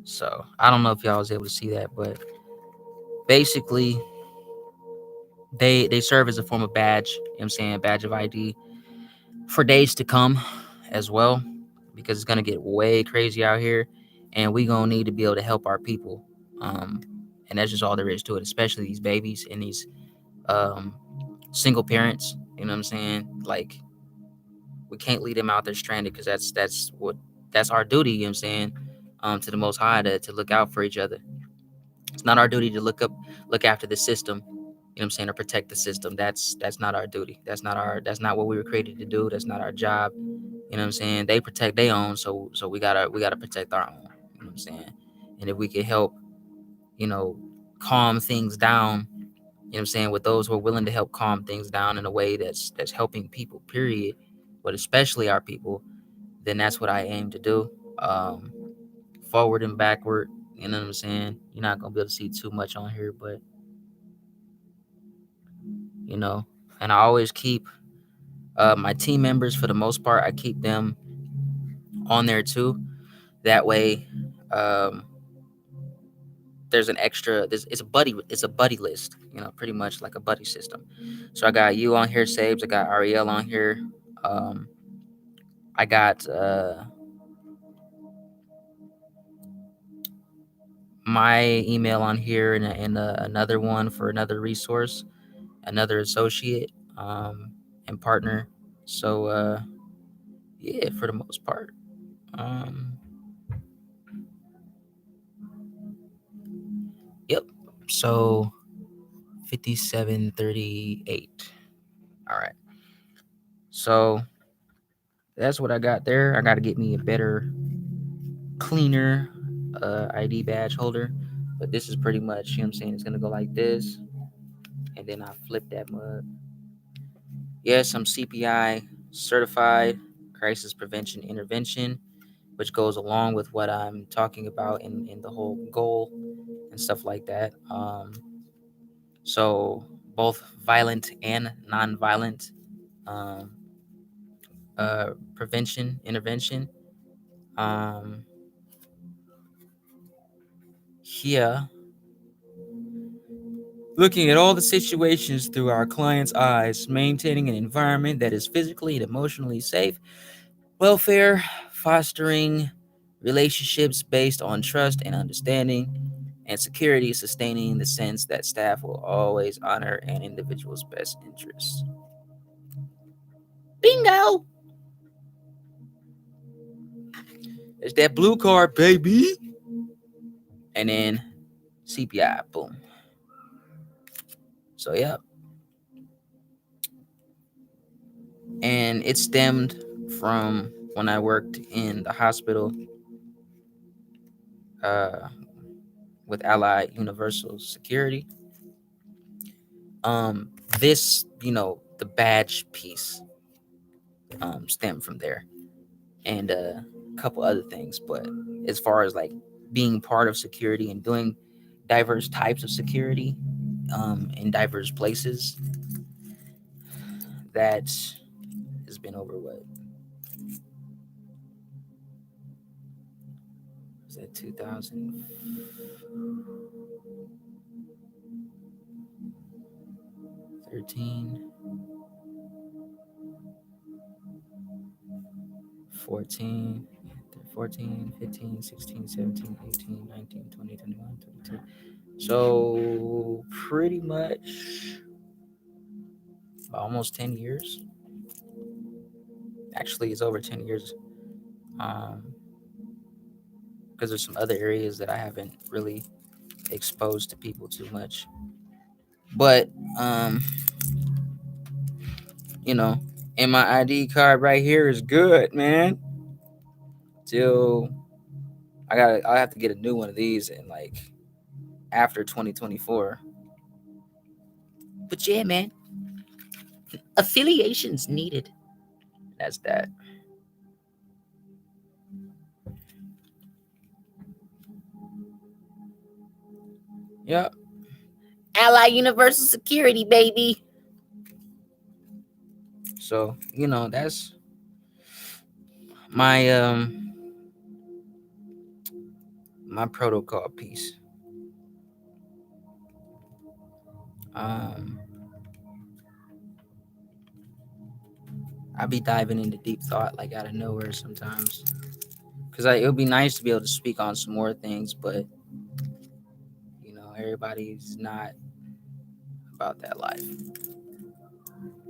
So I don't know if y'all was able to see that, but basically they serve as a form of badge, you know what I'm saying, badge of ID for days to come as well, because it's gonna get way crazy out here, and we gonna need to be able to help our people. Um, and that's just all there is to it, especially these babies and these um, single parents. You know what I'm saying? Like we can't leave them out there stranded, because that's our duty. You know what I'm saying? To the Most High to look out for each other. It's not our duty to look after the system. You know what I'm saying, or protect the system. That's not our duty. That's not what we were created to do. That's not our job. You know what I'm saying? They protect their own, so we gotta protect our own. You know what I'm saying? And if we can help, you know, calm things down, you know what I'm saying, with those who are willing to help calm things down in a way that's helping people, period, but especially our people, then that's what I aim to do. Um, Forward and backward, you know what I'm saying? You're not gonna be able to see too much on here, but you know, and I always keep my team members, for the most part, I keep them on there too. That way, um, there's an extra. It's a buddy list. You know, pretty much like a buddy system. So I got you on here, Sabes. I got Ariel on here. Um, I got my email on here, and another one for another resource, another associate, and partner. So yeah, for the most part. Um, yep. So 5738. All right. So that's what I got there. I got to get me a better, cleaner ID badge holder. But this is pretty much, you know what I'm saying? It's going to go like this. And then I flip that mug. Yes, I'm CPI certified, crisis prevention intervention, which goes along with what I'm talking about in the whole goal and stuff like that. So both violent and non-violent um, prevention intervention. Um, Here, looking at all the situations through our client's eyes, maintaining an environment that is physically and emotionally safe, welfare, fostering relationships based on trust and understanding, and security, sustaining the sense that staff will always honor an individual's best interests. Bingo! There's that blue card, baby. And then CPI, boom. So, yeah. And it stemmed from when I worked in the hospital uh, with Allied Universal Security. Um, this, the badge piece stemmed from there, and a couple other things. But as far as like being part of security and doing diverse types of security in diverse places, that has been over what was that 2013, 14, 14, 15, 16, 17, 18, 19, 20, 21, 22. So pretty much almost 10 years. Actually, it's over 10 years. Um, because there's some other areas that I haven't really exposed to people too much. But you know, and my ID card right here is good, man. Till I have to get a new one of these in like after 2024. But yeah, man, affiliations needed. That's that. Yep. Ally Universal Security, baby. So that's my my protocol piece. Um, I be diving into deep thought like out of nowhere sometimes, cause it would be nice to be able to speak on some more things, but everybody's not about that life.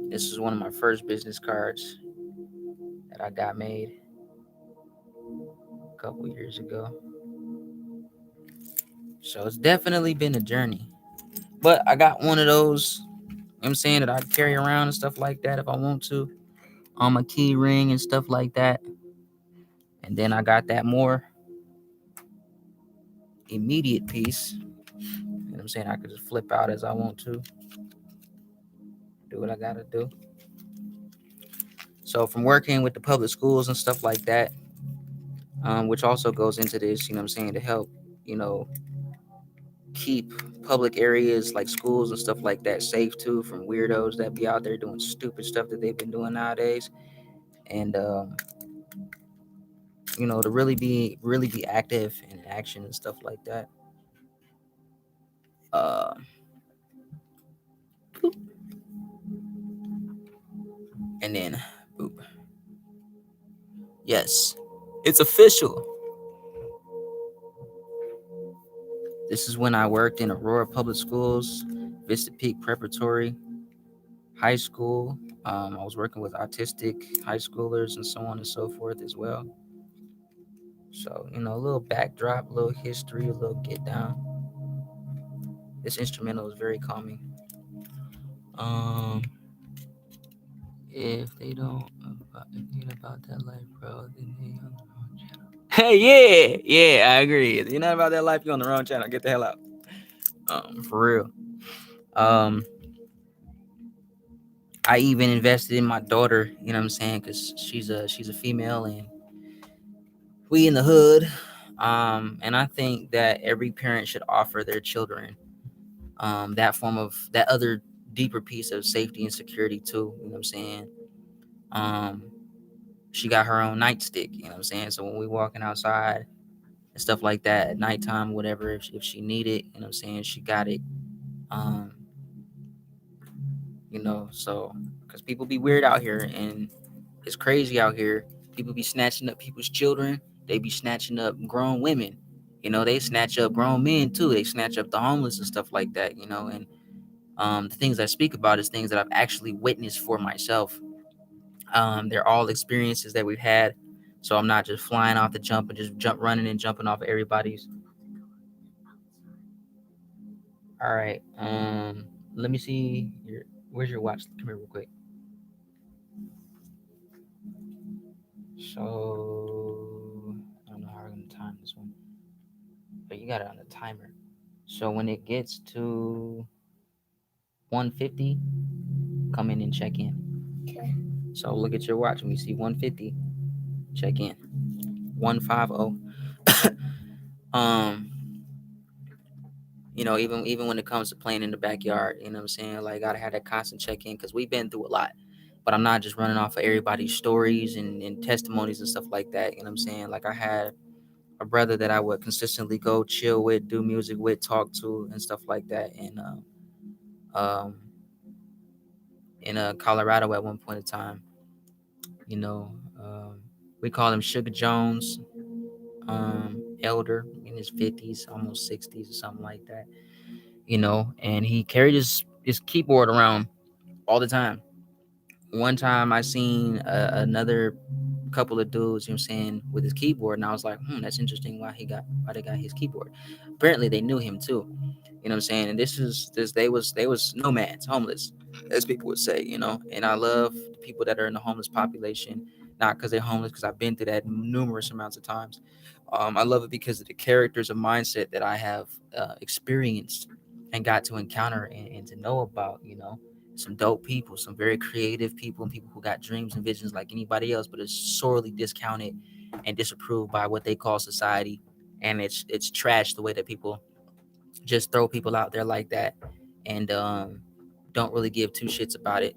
This is one of my first business cards that I got made a couple years ago, so it's definitely been a journey. But I got one of those, I'm saying, that I carry around and stuff like that if I want to, on my key ring and stuff like that. And then I got that more immediate piece. I'm saying? I could just flip out as I want to, do what I gotta do. So from working with the public schools and stuff like that, which also goes into this, I'm saying, to help, you know, keep public areas like schools and stuff like that safe too from weirdos that be out there doing stupid stuff that they've been doing nowadays. And to really be active in action and stuff like that. Uh, and then, boop. Yes, it's official. This is when I worked in Aurora Public Schools, Vista Peak Preparatory High School. I was working with autistic high schoolers and so on and so forth as well. So, a little backdrop, a little history, a little get down. This instrumental is very calming. Um, if they don't about that life, bro, then they on the wrong channel. Hey, yeah, I agree. If you're not about that life, you're on the wrong channel. Get the hell out. For real. I even invested in my daughter, you know what I'm saying, because she's a female and we in the hood. And I think that every parent should offer their children that form of that other deeper piece of safety and security too. You know what I'm saying? Um, she got her own nightstick. You know what I'm saying? So when we walking outside and stuff like that at nighttime, whatever, if she need it, you know what I'm saying, she got it. Um, so because people be weird out here and it's crazy out here. People be snatching up people's children. They be snatching up grown women. They snatch up grown men too. They snatch up the homeless and stuff like that. And the things I speak about is things that I've actually witnessed for myself. They're all experiences that we've had. So I'm not just flying off the jump and just running and jumping off of everybody's. All right. Let me see. Where's your watch? Come here real quick. So I don't know how we're gonna time this one, but you got it on the timer. So when it gets to 150, come in and check in. Okay. So look at your watch. When you see 150, check in. 150. Even when it comes to playing in the backyard, you know what I'm saying? Like, gotta have that constant check in because we've been through a lot. But I'm not just running off of everybody's stories and testimonies and stuff like that. You know what I'm saying? Like, I had a brother that I would consistently go chill with, do music with, talk to, and stuff like that. And um, in Colorado at one point in time, you know, um, we call him Sugar Jones, elder in his 50s, almost 60s or something like that. And he carried his keyboard around all the time. One time I seen another couple of dudes, you know what I'm saying, with his keyboard, and I was like, that's interesting why they got his keyboard. Apparently they knew him too. You know what I'm saying? And they was nomads, homeless, as people would say, and I love the people that are in the homeless population, not because they're homeless, because I've been through that numerous amounts of times. I love it because of the characters and mindset that I have experienced and got to encounter and to know about, some dope people, some very creative people, and people who got dreams and visions like anybody else, but it's sorely discounted and disapproved by what they call society. And it's trash the way that people just throw people out there like that and don't really give two shits about it,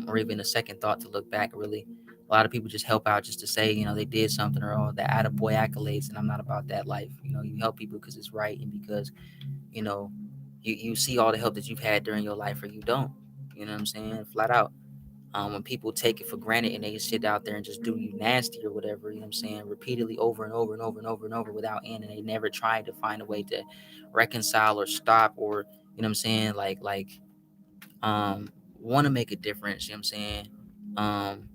or even a second thought to look back really A lot of people just help out just to say, they did something, or the attaboy accolades, and I'm not about that life. You help people because it's right, and because you know you see all the help that you've had during your life, or you don't. You know what I'm saying? Flat out. When people take it for granted and they sit out there and just do you nasty or whatever, you know what I'm saying, repeatedly over and over and over and over and over without end, and they never try to find a way to reconcile or stop, or you know what I'm saying, um want to make a difference, you know what I'm saying, um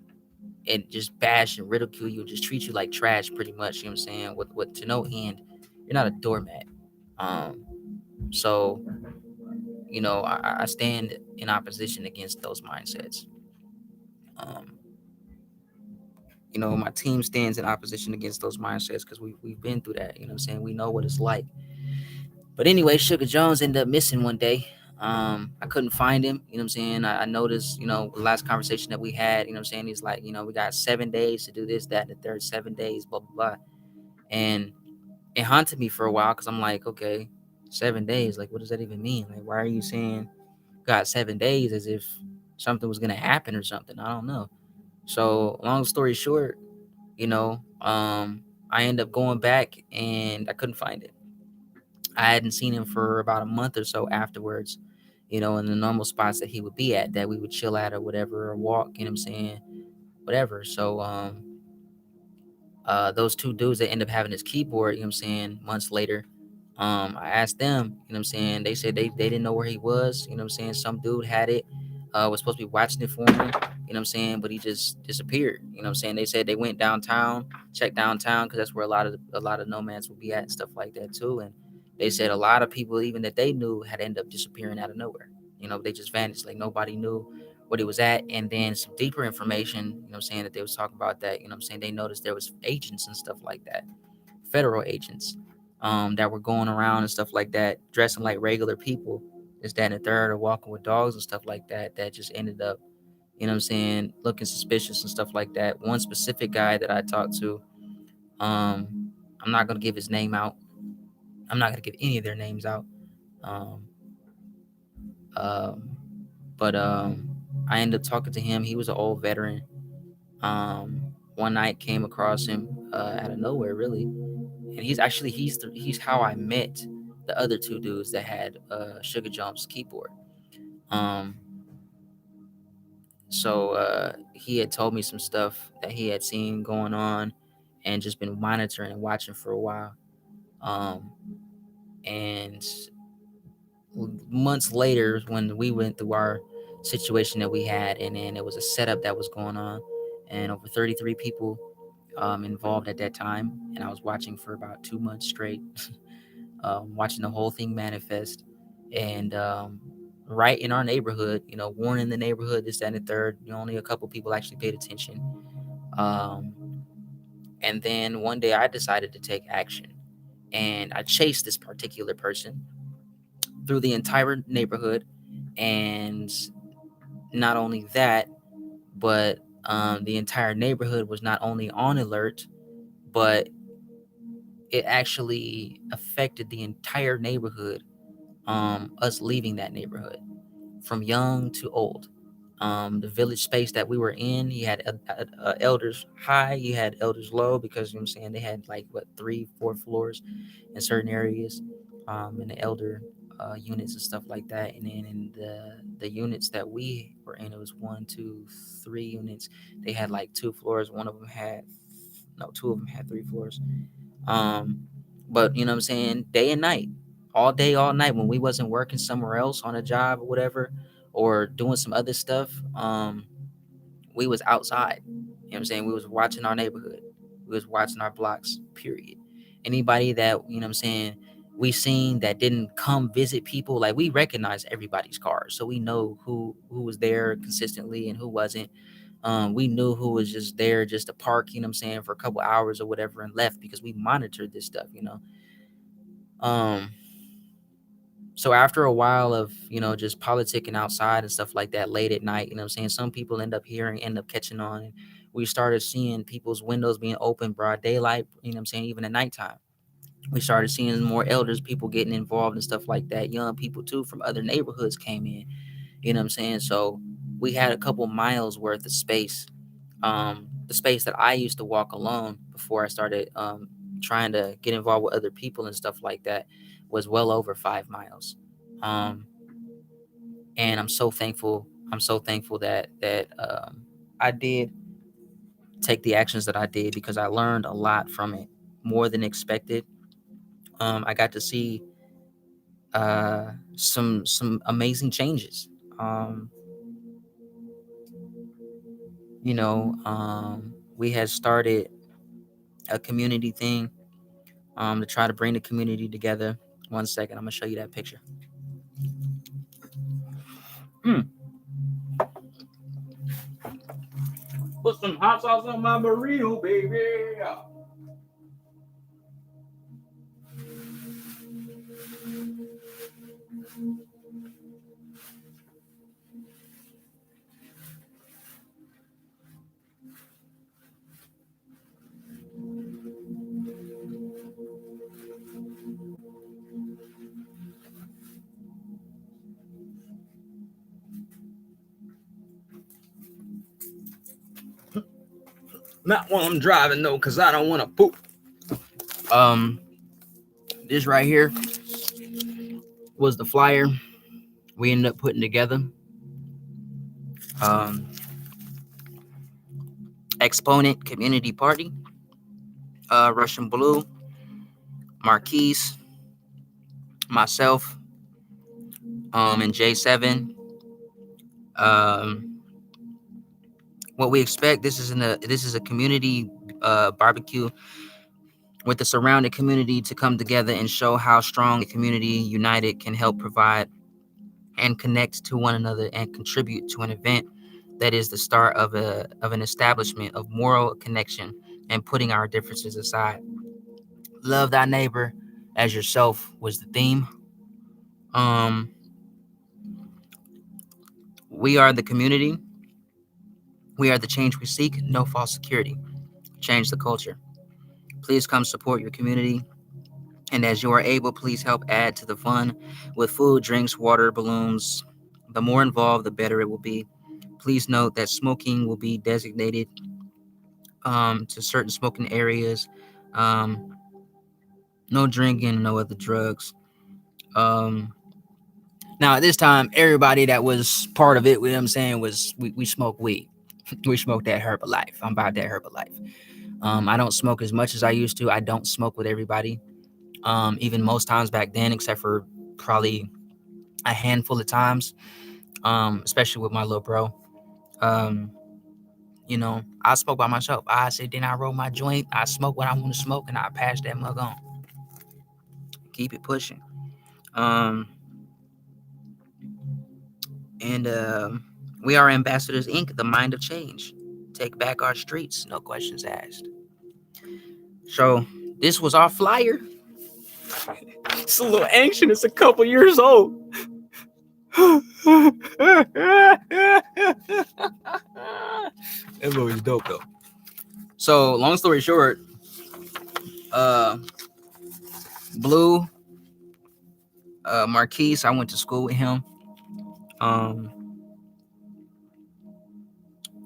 and just bash and ridicule you, just treat you like trash pretty much, you know what I'm saying, with to no end. You're not a doormat. So I stand in opposition against those mindsets. um my team stands in opposition against those mindsets because we've been through that, you know what I'm saying, we know what it's like. But anyway, Sugar Jones ended up missing one day. I couldn't find him, you know what I'm saying. I noticed, the last conversation that we had, you know what I'm saying, he's like, we got 7 days to do this, that, and the third, 7 days, blah, blah, blah. And it haunted me for a while because I'm like, okay, 7 days, like, what does that even mean? Like, why are you saying got 7 days as if something was going to happen or something? I don't know. So, long story short, I ended up going back and I couldn't find it. I hadn't seen him for about a month or so afterwards, in the normal spots that he would be at, that we would chill at or whatever, or walk, you know what I'm saying? Whatever. So, those two dudes that end up having his keyboard, you know what I'm saying, months later, I asked them, you know what I'm saying, they said they didn't know where he was, you know what I'm saying, some dude had it, was supposed to be watching it for him, you know what I'm saying, but he just disappeared, you know what I'm saying. They said they went downtown, checked downtown, because that's where a lot of nomads would be at and stuff like that too, and they said a lot of people even that they knew had ended up disappearing out of nowhere. They just vanished, like nobody knew what he was at. And then some deeper information, you know what I'm saying, that they was talking about, that, you know what I'm saying, they noticed there was agents and stuff like that, federal agents, that were going around and stuff like that, dressing like regular people, this, that, and the third, or walking with dogs and stuff like that, that just ended up, you know what I'm saying, looking suspicious and stuff like that. One specific guy that I talked to, I'm not going to give his name out. I'm not going to give any of their names out. Um, um, but I ended up talking to him. He was an old veteran. One night came across him out of nowhere, really, and he's how I met the other two dudes that had Sugar Jones' keyboard. Um, so he had told me some stuff that he had seen going on, and just been monitoring and watching for a while. Um, and months later, when we went through our situation that we had, and then it was a setup that was going on, and over 33 people involved at that time, and I was watching for about 2 months straight, watching the whole thing manifest. And right in our neighborhood, warning the neighborhood, this, that, and the third. Only a couple people actually paid attention. Um, and then one day I decided to take action, and I chased this particular person through the entire neighborhood. And not only that, but the entire neighborhood was not only on alert, but it actually affected the entire neighborhood, us leaving that neighborhood, from young to old. The village space that we were in, you had elders high, you had elders low, because you know what I'm saying, they had like what, 3-4 floors in certain areas, in the elder units and stuff like that. And then in the units that we were in, it was 1, 2, 3 units. They had like 2 floors. One of them had no, two of them had 3 floors. Um, but you know what I'm saying, day and night, all day, all night, when we wasn't working somewhere else on a job or whatever, or doing some other stuff, we was outside. You know what I'm saying? We was watching our neighborhood. We was watching our blocks, period. Anybody that, you know what I'm saying, we seen that didn't come visit people, like, we recognize everybody's cars. So we know who was there consistently and who wasn't. We knew who was just there just to park, you know what I'm saying, for a couple hours or whatever, and left, because we monitored this stuff. Um, so after a while of, just politicking outside and stuff like that late at night, you know what I'm saying, some people end up catching on. And we started seeing people's windows being open broad daylight, you know what I'm saying, even at nighttime. We started seeing more elders, people getting involved and stuff like that. Young people too from other neighborhoods came in, you know what I'm saying. So we had a couple miles worth of space, the space that I used to walk alone before I started trying to get involved with other people and stuff like that was well over 5 miles. Um, and I'm so thankful. I'm so thankful that I did take the actions that I did because I learned a lot from it, more than expected. I got to see some amazing changes. Um, we had started a community thing to try to bring the community together. One second, I'm gonna show you that picture. Mm. Put some hot sauce on my burrito, baby. Not while I'm driving though, cause I don't want to poop. This right here was the flyer we ended up putting together. Um, Exponent Community Party, Russian Blue, Marquise, myself, and J7. Um, what we expect, this is a community barbecue with the surrounding community to come together and show how strong the community united can help provide and connect to one another and contribute to an event that is the start of an establishment of moral connection and putting our differences aside. Love thy neighbor as yourself was the theme. Um, we are the community. We are the change we seek. No false security. Change the culture. Please come support your community. And as you are able, please help add to the fun with food, drinks, water, balloons. The more involved, the better it will be. Please note that smoking will be designated to certain smoking areas. Um, no drinking, no other drugs. Now at this time, everybody that was part of it, you know what I'm saying, was we smoke weed. We smoke that Herbalife. I'm about that Herbalife. I don't smoke as much as I used to. I don't smoke with everybody. Even most times back then, except for probably a handful of times, especially with my little bro. Um, I smoke by myself. I sit then I roll my joint. I smoke what I want to smoke, and I pass that mug on. Keep it pushing. Um, and We are Ambassadors Inc., the mind of change. Take back our streets, no questions asked. So this was our flyer. It's a little ancient. It's a couple years old. That movie's dope though. So long story short, Blue, Marquise, I went to school with him.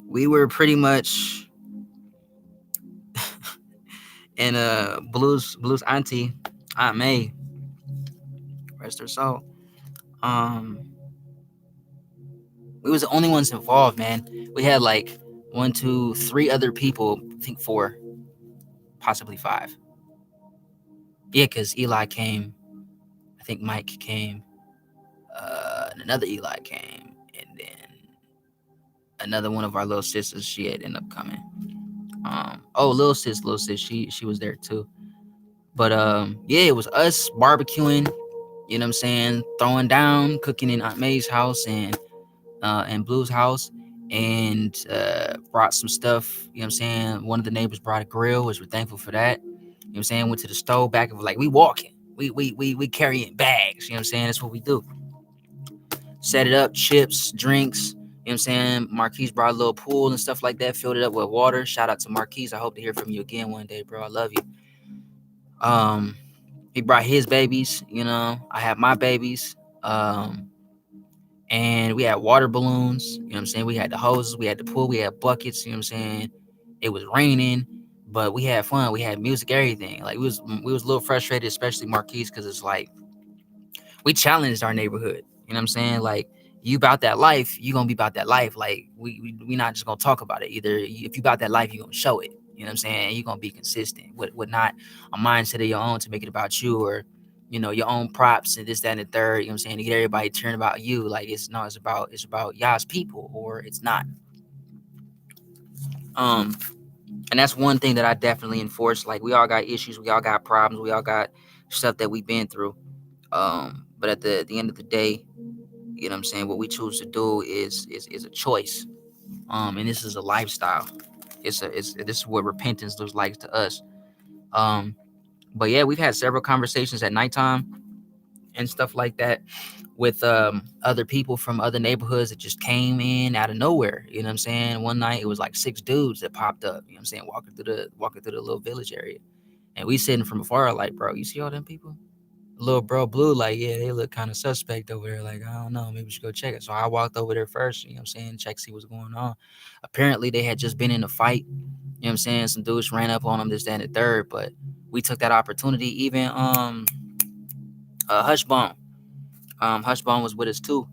We were pretty much in Blue's auntie, Aunt May, rest her soul. We was the only ones involved, man. We had like 1, 2, 3 other people. I think 4, possibly 5. Yeah, because Eli came. I think Mike came. And another Eli came, and then another one of our little sisters. She had ended up coming. Little sis, she was there too. But yeah, it was us barbecuing. You know what I'm saying? Throwing down, cooking in Aunt May's house and Blue's house, and brought some stuff. You know what I'm saying? One of the neighbors brought a grill, which we're thankful for that. You know what I'm saying? Went to the stove back of like we walking. We carrying bags. You know what I'm saying? That's what we do. Set it up, chips, drinks. You know what I'm saying? Marquise brought a little pool and stuff like that, filled it up with water. Shout out to Marquise. I hope to hear from you again one day, bro. I love you. He brought his babies, I have my babies. And we had water balloons, you know what I'm saying? We had the hoses, we had the pool, we had buckets, you know what I'm saying? It was raining, but we had fun. We had music, everything. Like we was a little frustrated, especially Marquise, because it's like we challenged our neighborhood. You know what I'm saying? Like, you about that life, you gonna be about that life. Like, we not just gonna talk about it. Either if you about that life, you gonna show it. You know what I'm saying? And you gonna be consistent with not a mindset of your own to make it about you, or your own props and this, that, and the third. You know what I'm saying? To get everybody turned about you. Like, it's about y'all's people, or it's not. Um, and that's one thing that I definitely enforce. Like, we all got issues, we all got problems, we all got stuff that we've been through. But at the end of the day, you know what I'm saying, what we choose to do is a choice. And this is a lifestyle. This is what repentance looks like to us. Um, but yeah, we've had several conversations at nighttime and stuff like that with other people from other neighborhoods that just came in out of nowhere. You know what I'm saying? One night it was like 6 dudes that popped up, you know what I'm saying, walking through the little village area. And we sitting from afar like, bro, you see all them people? Little bro Blue, like, yeah, they look kind of suspect over there. Like, I don't know, maybe we should go check it. So I walked over there first, you know what I'm saying, check, see what's going on. Apparently they had just been in a fight, you know what I'm saying? Some dudes ran up on them, this, that, and the third, but we took that opportunity. Even Hushbone. Hushbone was with us too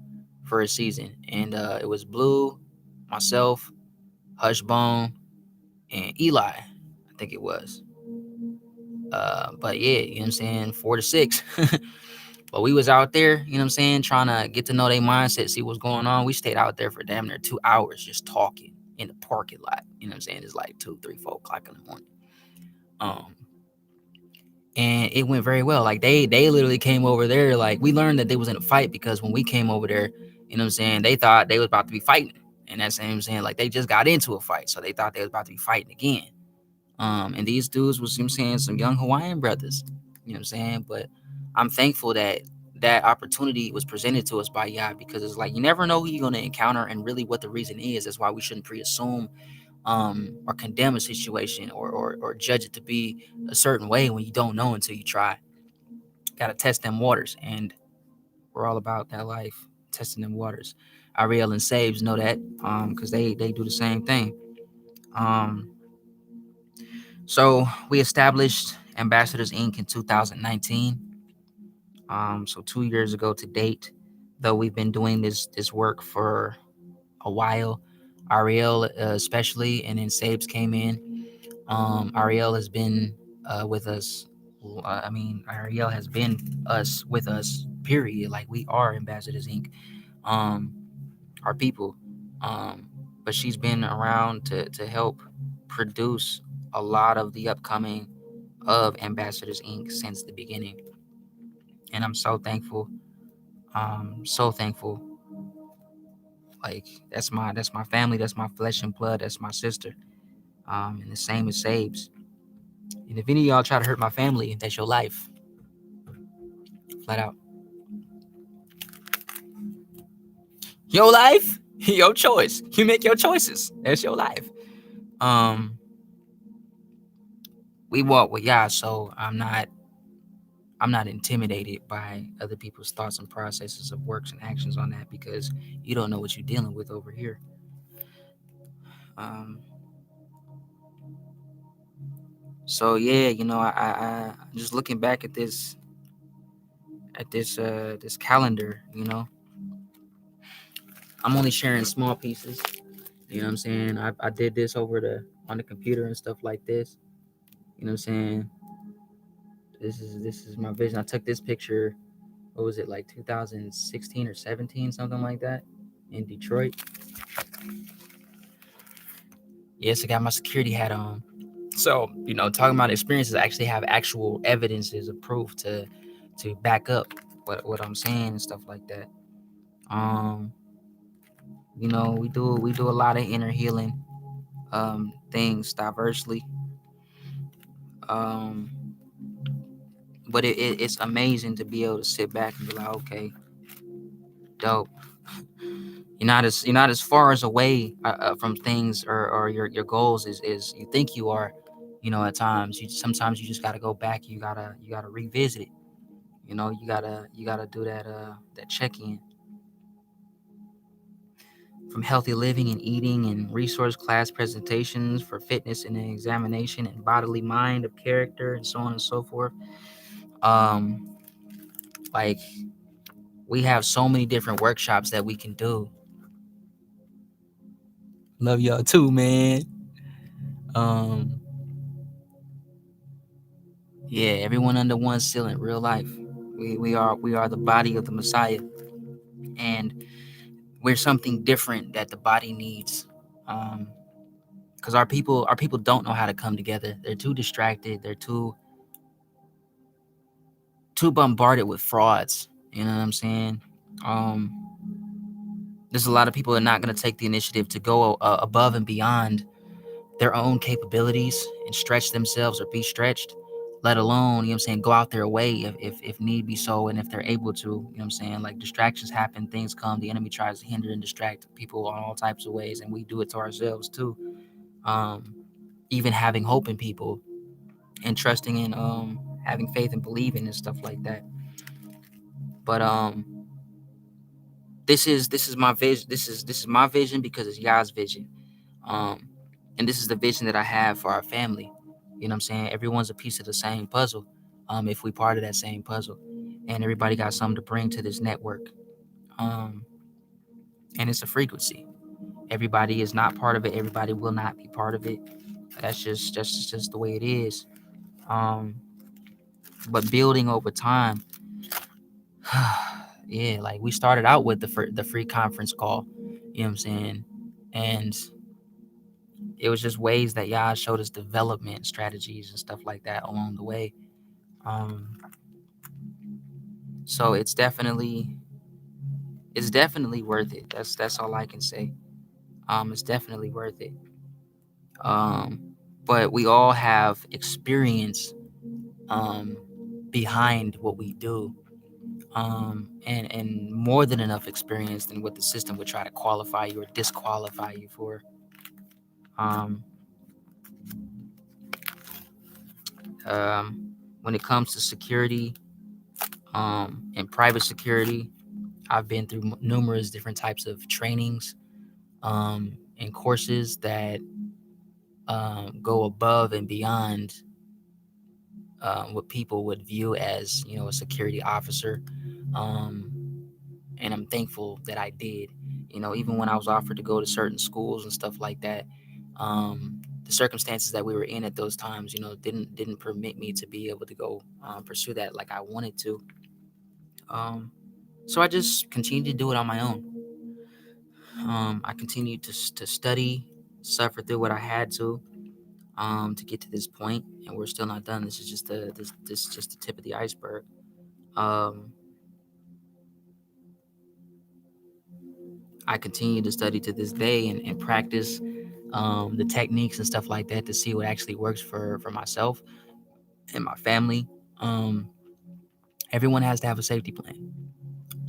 for a season. And it was Blue, myself, Hushbone, and Eli, I think it was. But yeah, you know what I'm saying, 4 to 6. But we was out there, you know what I'm saying, trying to get to know their mindset, see what's going on. We stayed out there for damn near 2 hours just talking in the parking lot. You know what I'm saying? It's like 2, 3, 4 o'clock in the morning. Um, and it went very well. Like, they literally came over there. Like, we learned that they was in a fight because when we came over there, you know what I'm saying, they thought they was about to be fighting. And that's, you know what I'm saying, like, they just got into a fight, so they thought they was about to be fighting again. And these dudes was, you know what I'm saying, some young Hawaiian brothers. You know what I'm saying? But I'm thankful that that opportunity was presented to us by Yah, because it's like, you never know who you're going to encounter and really what the reason is. That's why we shouldn't pre-assume or condemn a situation, or judge it to be a certain way when you don't know until you try. Got to test them waters, and we're all about that life, testing them waters. Ariel and Sabes know that, because they do the same thing. Um, so we established Ambassadors Inc. in 2019. So 2 years ago to date, though we've been doing this work for a while. Ariel, especially, and then Sabes came in. Ariel has been with us. I mean, Ariel has been us with us. Period. Like, we are Ambassadors Inc. Um, our people. Um, but she's been around to help produce a lot of the upcoming of Ambassadors Inc. since the beginning, and I'm so thankful. So thankful. Like, that's my family. That's my flesh and blood. That's my sister. And the same as Sabes. And if any of y'all try to hurt my family, that's your life. Flat out. Your life, your choice. You make your choices. That's your life. Um, we walk with Yah, so I'm not intimidated by other people's thoughts and processes of works and actions on that, because you don't know what you're dealing with over here. Um, so yeah, I just looking back at this calendar, I'm only sharing small pieces. You know what I'm saying? I did this on the computer and stuff like this. You know what I'm saying? This is my vision. I took this picture, what was it, like 2016 or 17, something like that, in Detroit. Yes, I got my security hat on. So, talking about experiences, I actually have actual evidences of proof to back up what I'm saying and stuff like that. Um, we do a lot of inner healing things diversely. Um, but it's amazing to be able to sit back and be like, okay, dope. You're not as far as away from things, or your goals is you think you are. At times, sometimes you just gotta go back. You gotta revisit it. You gotta do that check in. from healthy living and eating and resource class presentations for fitness and examination and bodily mind of character and so on and so forth. Um, like we have so many different workshops that we can do. Love y'all too, man. Um, yeah, everyone under one ceiling, real life. We are the body of the Messiah, and we're something different that the body needs. Because our people don't know how to come together. They're too distracted. They're too bombarded with frauds. You know what I'm saying? There's a lot of people that are not going to take the initiative to go above and beyond their own capabilities and stretch themselves or be stretched, let alone, you know what I'm saying, go out their way if need be so, and if they're able to, you know what I'm saying, like distractions happen, things come, the enemy tries to hinder and distract people on all types of ways, and we do it to ourselves too. Um, Even having hope in people and trusting in having faith and believing and stuff like that. But this is my vision. This is my vision because it's Yah's vision. Um, and this is the vision that I have for our family. You know what I'm saying? Everyone's a piece of the same puzzle. If we part of that same puzzle, and everybody got something to bring to this network. Um, and it's a frequency. Everybody is not part of it. Everybody will not be part of it. That's just the way it is. Um, but building over time, yeah, like we started out with the free conference call. You know what I'm saying? And it was just ways that Yah showed us development strategies and stuff like that along the way. Um, so it's definitely worth it. That's all I can say. It's definitely worth it. But we all have experience um, behind what we do, and more than enough experience than what the system would try to qualify you or disqualify you for. Um, when it comes to security, and private security, I've been through numerous different types of trainings, and courses that go above and beyond what people would view as, a security officer. Um, and I'm thankful that I did. Even when I was offered to go to certain schools and stuff like that, the circumstances that we were in at those times, didn't permit me to be able to go pursue that like I wanted to. Um, so I just continued to do it on my own. I continued to study, suffer through what I had to get to this point, and we're still not done. This is just this is just the tip of the iceberg. Um, I continue to study to this day and practice the techniques and stuff like that to see what actually works for myself and my family. Um, Everyone has to have a safety plan,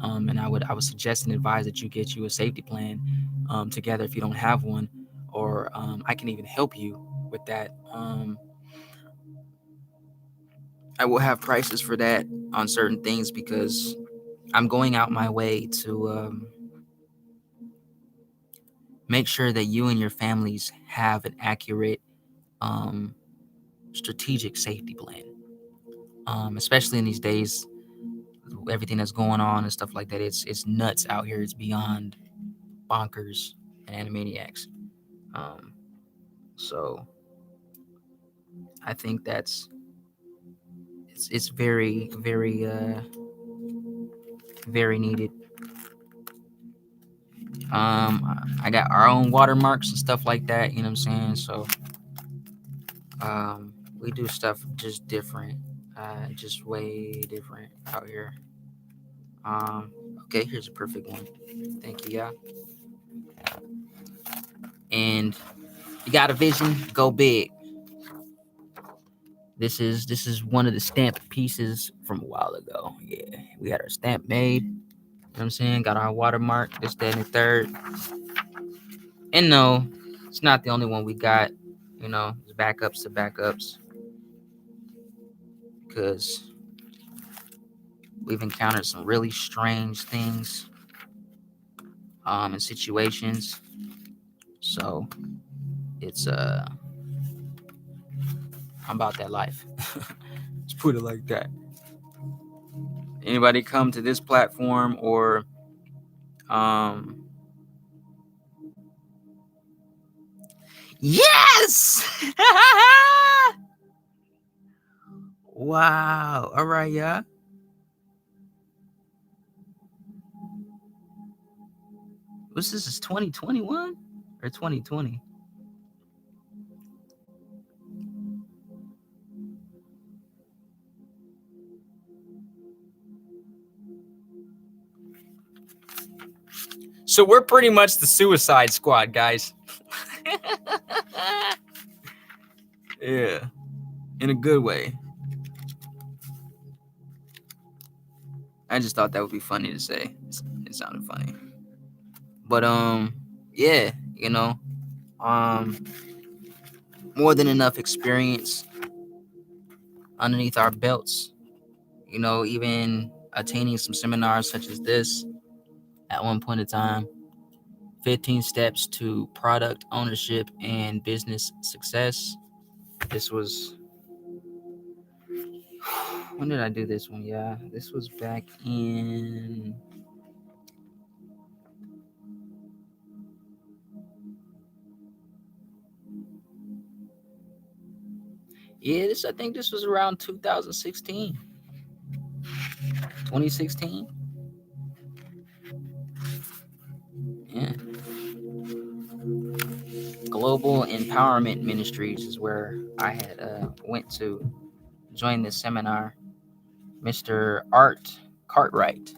and I would suggest and advise that you get you a safety plan together if you don't have one, or I can even help you with that. I will have prices for that on certain things because I'm going out my way to make sure that you and your families have an accurate, um, strategic safety plan. Especially in these days, everything that's going on and stuff like that, it's nuts out here. It's beyond bonkers and animaniacs. Um, so I think it's very very very needed. I got our own watermarks and stuff like that. You know what I'm saying? So we do stuff just different, just way different out here. Um, okay, here's a perfect one. Thank you, yeah. And you got a vision, go big. This is one of the stamp pieces from a while ago. Yeah, we had our stamp made. You know what I'm saying? Got our watermark, this, that, and the third. And no, it's not the only one we got. There's backups to backups because we've encountered some really strange things in situations. So it's I'm about that life. Let's put it like that. Anybody come to this platform or yes. Wow. All right, yeah. What's this? Is 2021 or 2020? So we're pretty much the Suicide Squad, guys. Yeah, in a good way. I just thought that would be funny to say. It sounded funny. But yeah, you know, um more than enough experience underneath our belts. You know, even attaining some seminars such as this at one point in time. 15 steps to product ownership and business success. This was when did I do this one? Yeah, this was back in I think this was around 2016. 2016. Yeah. Global Empowerment Ministries is where I had went to join this seminar. Mr. Art Cartwright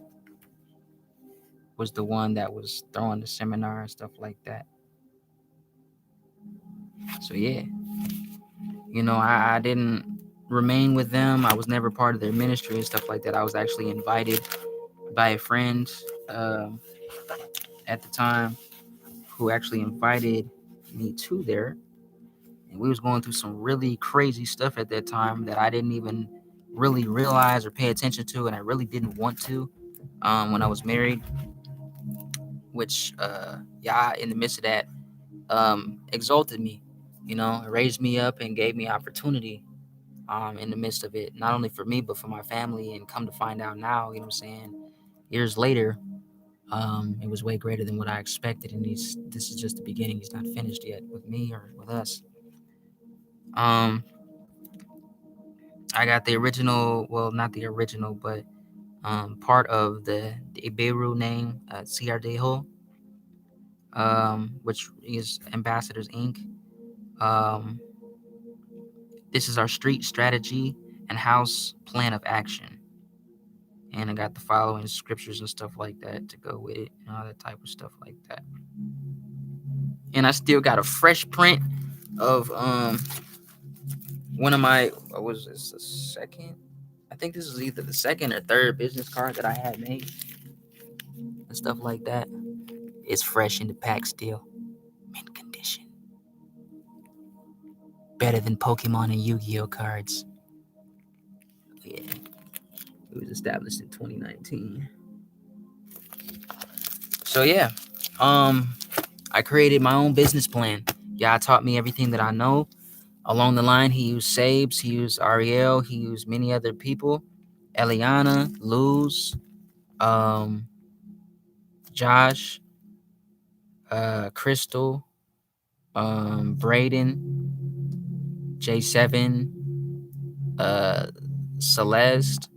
was the one that was throwing the seminar and stuff like that. So yeah, you know, I didn't remain with them. I was never part of their ministry and stuff like that. I was actually invited by a friend at the time who actually invited me to there. And we was going through some really crazy stuff at that time that I didn't even really realize or pay attention to, and I really didn't want to when I was married. Which, yeah, in the midst of that, exalted me. You know, raised me up and gave me opportunity in the midst of it, not only for me but for my family. And come to find out now, you know what I'm saying, years later, it was way greater than what I expected. And this is just the beginning. He's not finished yet with me or with us. I got the original, well, not the original, but part of the Iberu name, Ciardejo, which is Ambassadors Inc. Um, this is our street strategy and house plan of action. And I got the following scriptures and stuff like that to go with it, and all that type of stuff like that. And I still got a fresh print of one of my, what was this, the second? I think this is either the second or third business card that I had made and stuff like that. It's fresh in the pack still, mint condition. Better than Pokemon and Yu-Gi-Oh cards. Yeah, it was established in 2019. So yeah, I created my own business plan. Yeah, taught me everything that I know. Along the line, he used Sabes, he used Ariel, he used many other people, Eliana, Luz, Josh, Crystal, Braden, J7, Celeste,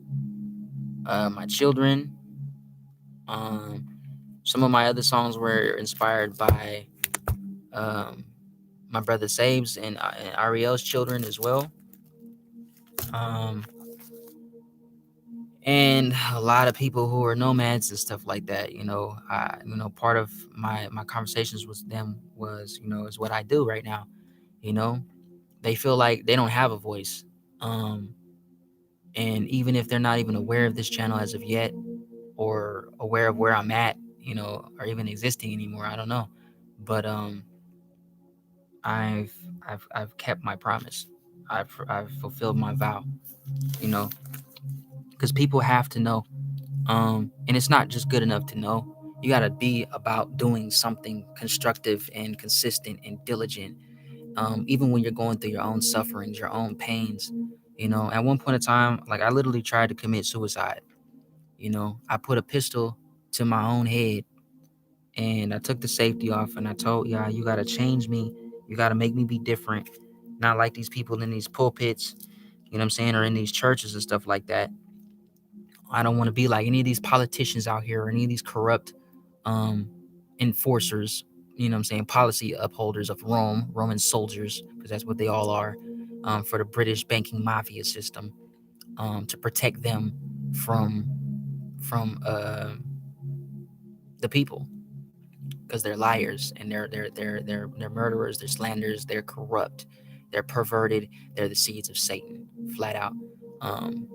my children. Some of my other songs were inspired by my brother Sabes and Ariel's children as well. And a lot of people who are nomads and stuff like that. Part of my conversations with them was, is what I do right now. They feel like they don't have a voice, and even if they're not even aware of this channel as of yet, or aware of where I'm at, or even existing anymore, I don't know, but I've kept my promise. I've fulfilled my vow, because people have to know. And it's not just good enough to know. You got to be about doing something constructive and consistent and diligent, even when you're going through your own sufferings, your own pains. At one point in time, like I literally tried to commit suicide. I put a pistol to my own head, and I took the safety off, and I told, yeah, you got to change me. You got to make me be different. Not like these people in these pulpits, what I'm saying, or in these churches and stuff like that. I don't want to be like any of these politicians out here or any of these corrupt um, enforcers, what I'm saying, policy upholders of Roman soldiers, because that's what they all are, for the British banking mafia system, to protect them from the people, because they're liars and they're murderers, they're slanderers, they're corrupt, they're perverted, they're the seeds of Satan, flat out. Um,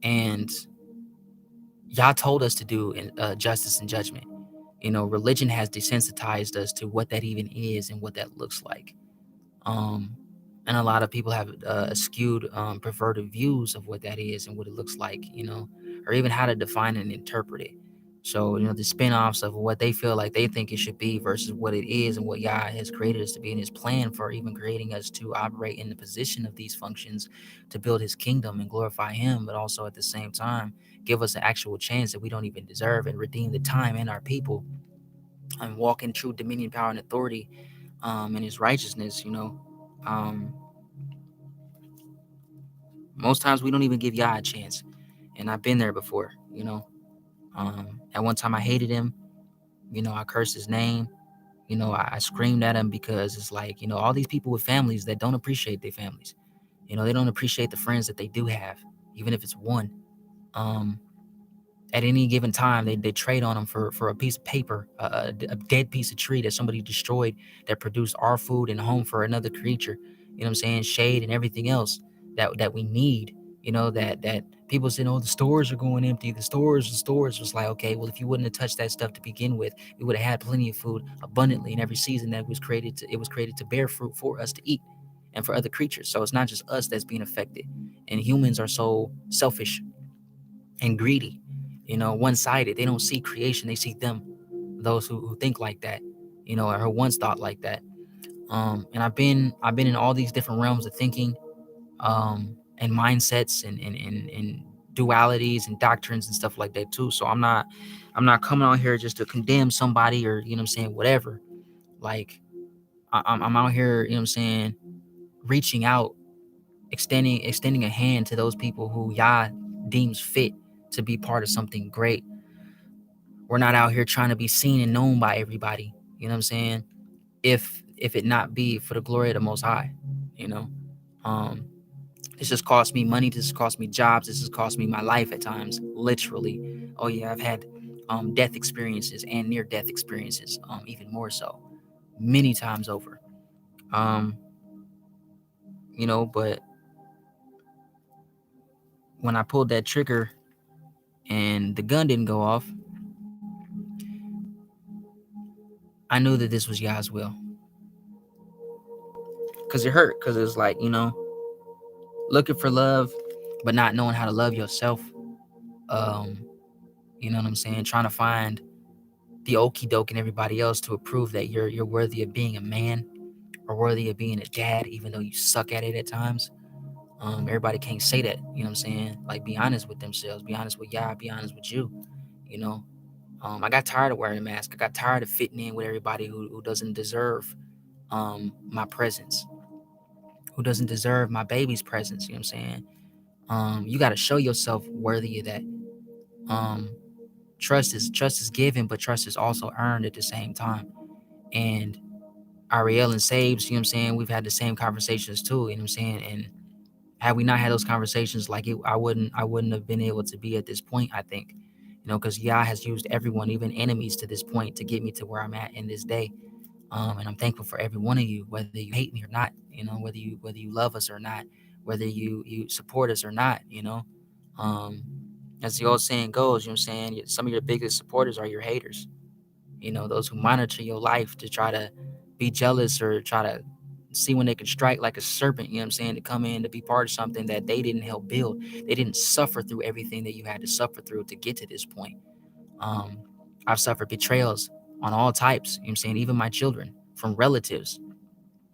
and Yah told us to do justice and judgment. Religion has desensitized us to what that even is and what that looks like. Um, and a lot of people have skewed, perverted views of what that is and what it looks like, or even how to define and interpret it. So, the spin-offs of what they feel like they think it should be versus what it is and what Yah has created us to be in his plan for even creating us to operate in the position of these functions to build his kingdom and glorify him, but also at the same time give us an actual chance that we don't even deserve and redeem the time and our people and walk in true dominion, power, and authority, and his righteousness. Um, Most times we don't even give Yah a chance. And I've been there before. At one time I hated him. I cursed his name. I screamed at him because it's like, all these people with families that don't appreciate their families. They don't appreciate the friends that they do have, even if it's one. Um, at any given time, they trade on them for a piece of paper, a dead piece of tree that somebody destroyed that produced our food and home for another creature. What I'm saying? Shade and everything else that we need. That people say, oh, the stores are going empty. The stores was like, okay, well, if you wouldn't have touched that stuff to begin with, we would have had plenty of food abundantly in every season that was created to bear fruit for us to eat and for other creatures. So it's not just us that's being affected. And humans are so selfish and greedy, one-sided. They don't see creation, they see them. Those who think like that, or who once thought like that. And I've been in all these different realms of thinking, and mindsets and dualities and doctrines and stuff like that too. So I'm not coming out here just to condemn somebody or what I'm saying, whatever. Like I'm out here, what I'm saying, reaching out, extending a hand to those people who Yah deems fit to be part of something great. We're not out here trying to be seen and known by everybody. You know what I'm saying? If it not be for the glory of the Most High, you know. Um, this has cost me money. This has cost me jobs. This has cost me my life at times, literally. Oh yeah, I've had death experiences and near death experiences, even more so, many times over. Um, but when I pulled that trigger and the gun didn't go off, I knew that this was Yah's will. Because it hurt. Because it's like, looking for love, but not knowing how to love yourself. Um, you know what I'm saying? Trying to find the okie doke in everybody else to prove that you're worthy of being a man or worthy of being a dad, even though you suck at it at times. Everybody can't say that. You know what I'm saying? Like, be honest with themselves. Be honest with Yah. Be honest with you. You know. I got tired of wearing a mask. I got tired of fitting in with everybody who doesn't deserve my presence, who doesn't deserve my baby's presence. You know what I'm saying? You got to show yourself worthy of that. Um, trust is given, but trust is also earned at the same time. And Ariel and Sabes, you know what I'm saying, we've had the same conversations too. You know what I'm saying? And had we not had those conversations, like I wouldn't have been able to be at this point. I think, because Yah has used everyone, even enemies, to this point to get me to where I'm at in this day. And I'm thankful for every one of you, whether you hate me or not, whether you love us or not, whether you support us or not, as the old saying goes, you know what I'm saying, some of your biggest supporters are your haters, those who monitor your life to try to be jealous or try to see when they can strike like a serpent, you know what I'm saying, to come in to be part of something that they didn't help build. They didn't suffer through everything that you had to suffer through to get to this point. Um, I've suffered betrayals on all types, you know what I'm saying, even my children from relatives,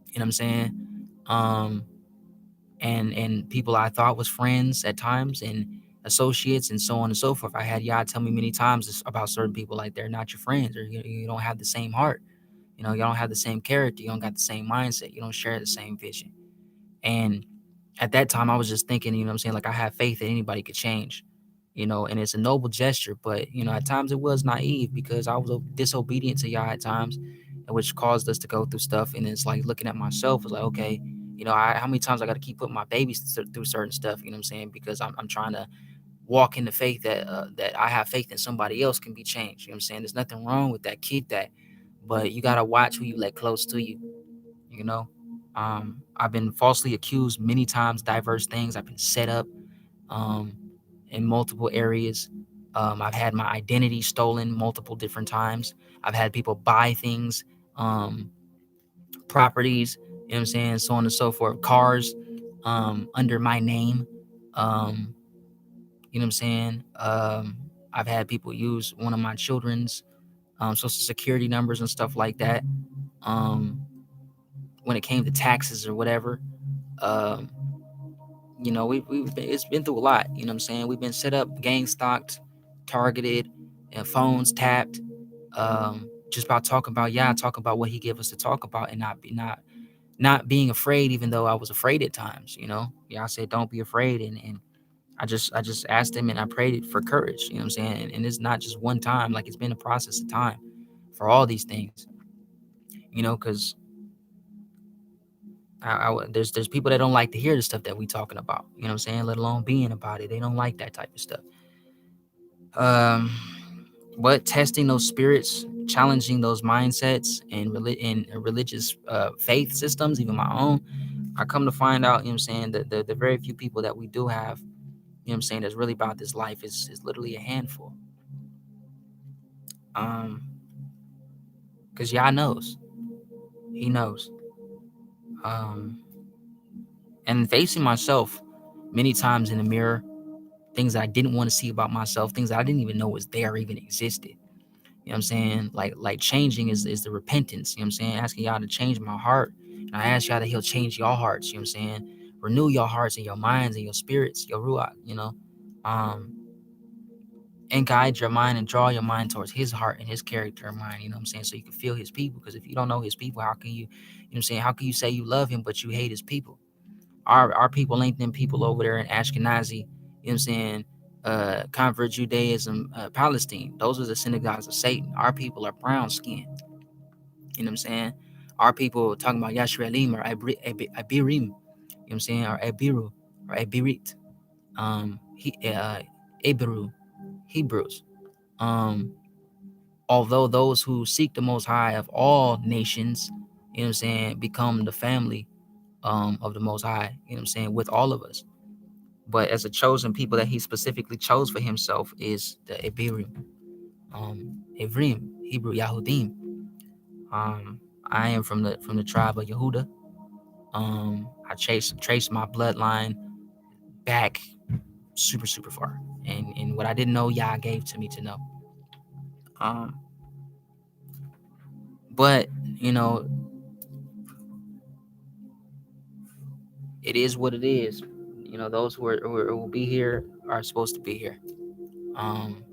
you know what I'm saying? Um, and people I thought was friends at times and associates and so on and so forth. I had Yah tell me many times about certain people, like they're not your friends, or you don't have the same heart. You know, you don't have the same character. You don't got the same mindset. You don't share the same vision. And at that time, I was just thinking, you know what I'm saying? Like, I have faith that anybody could change, you know, and it's a noble gesture. But, you know, at times it was naive because I was disobedient to Yah at times, which caused us to go through stuff. And it's like looking at myself, was like, okay, you know, how many times I got to keep putting my babies through certain stuff, you know what I'm saying? Because I'm trying to walk in the faith that I have faith that somebody else can be changed. You know what I'm saying? There's nothing wrong with that. Keep that. But you got to watch who you let close to you, you know? I've been falsely accused many times, diverse things. I've been set up um, in multiple areas. I've had my identity stolen multiple different times. I've had people buy things, um, properties, you know what I'm saying, so on and so forth, cars under my name. Um, you know what I'm saying? I've had people use one of my children's social security numbers and stuff like that. Um, when it came to taxes or whatever, um, you know, it's been through a lot. You know what I'm saying? We've been set up, gang stalked, targeted, and phones tapped. Just about talking about talk about what he gave us to talk about, and not being afraid, even though I was afraid at times. You know, I said don't be afraid, and I just asked him and I prayed for courage. You know what I'm saying? And it's not just one time; like it's been a process of time for all these things. You know, because there's people that don't like to hear the stuff that we talking about. You know what I'm saying? Let alone being about it. They don't like that type of stuff. Um, but testing those spirits, challenging those mindsets and religious faith systems, even my own, I come to find out, you know what I'm saying, that the very few people that we do have, you know what I'm saying, that's really about this life is literally a handful. Um, because Yah knows. He knows. Um, and facing myself many times in the mirror, things that I didn't want to see about myself, things that I didn't even know was there, even existed. You know what I'm saying? Like changing is the repentance. You know what I'm saying? Asking y'all to change my heart. And I ask y'all that he'll change your hearts. You know what I'm saying? Renew your hearts and your minds and your spirits, your ruach, you know. Um, and guide your mind and draw your mind towards his heart and his character and mind, you know what I'm saying? So you can feel his people. Because if you don't know his people, how can you, you know what I'm saying? How can you say you love him, but you hate his people? Our people ain't them people over there in Ashkenazi, you know what I'm saying? Convert Judaism, Palestine. Those are the synagogues of Satan. Our people are brown skinned. You know what I'm saying? Our people talking about Yashrealim or Abirim, you know what I'm saying? Or Abiru or Abirit. Abiru, Hebrews. Um, although those who seek the Most High of all nations, you know what I'm saying, become the family of the Most High, you know what I'm saying, with all of us. But as a chosen people that he specifically chose for himself is the Abirim, Ivrim, Hebrew Yahudim. I am from the tribe of Yehuda. I traced my bloodline back super far, and what I didn't know, Yah gave to me to know. Um, but you know, it is what it is. You know, those who will be here are supposed to be here. Um,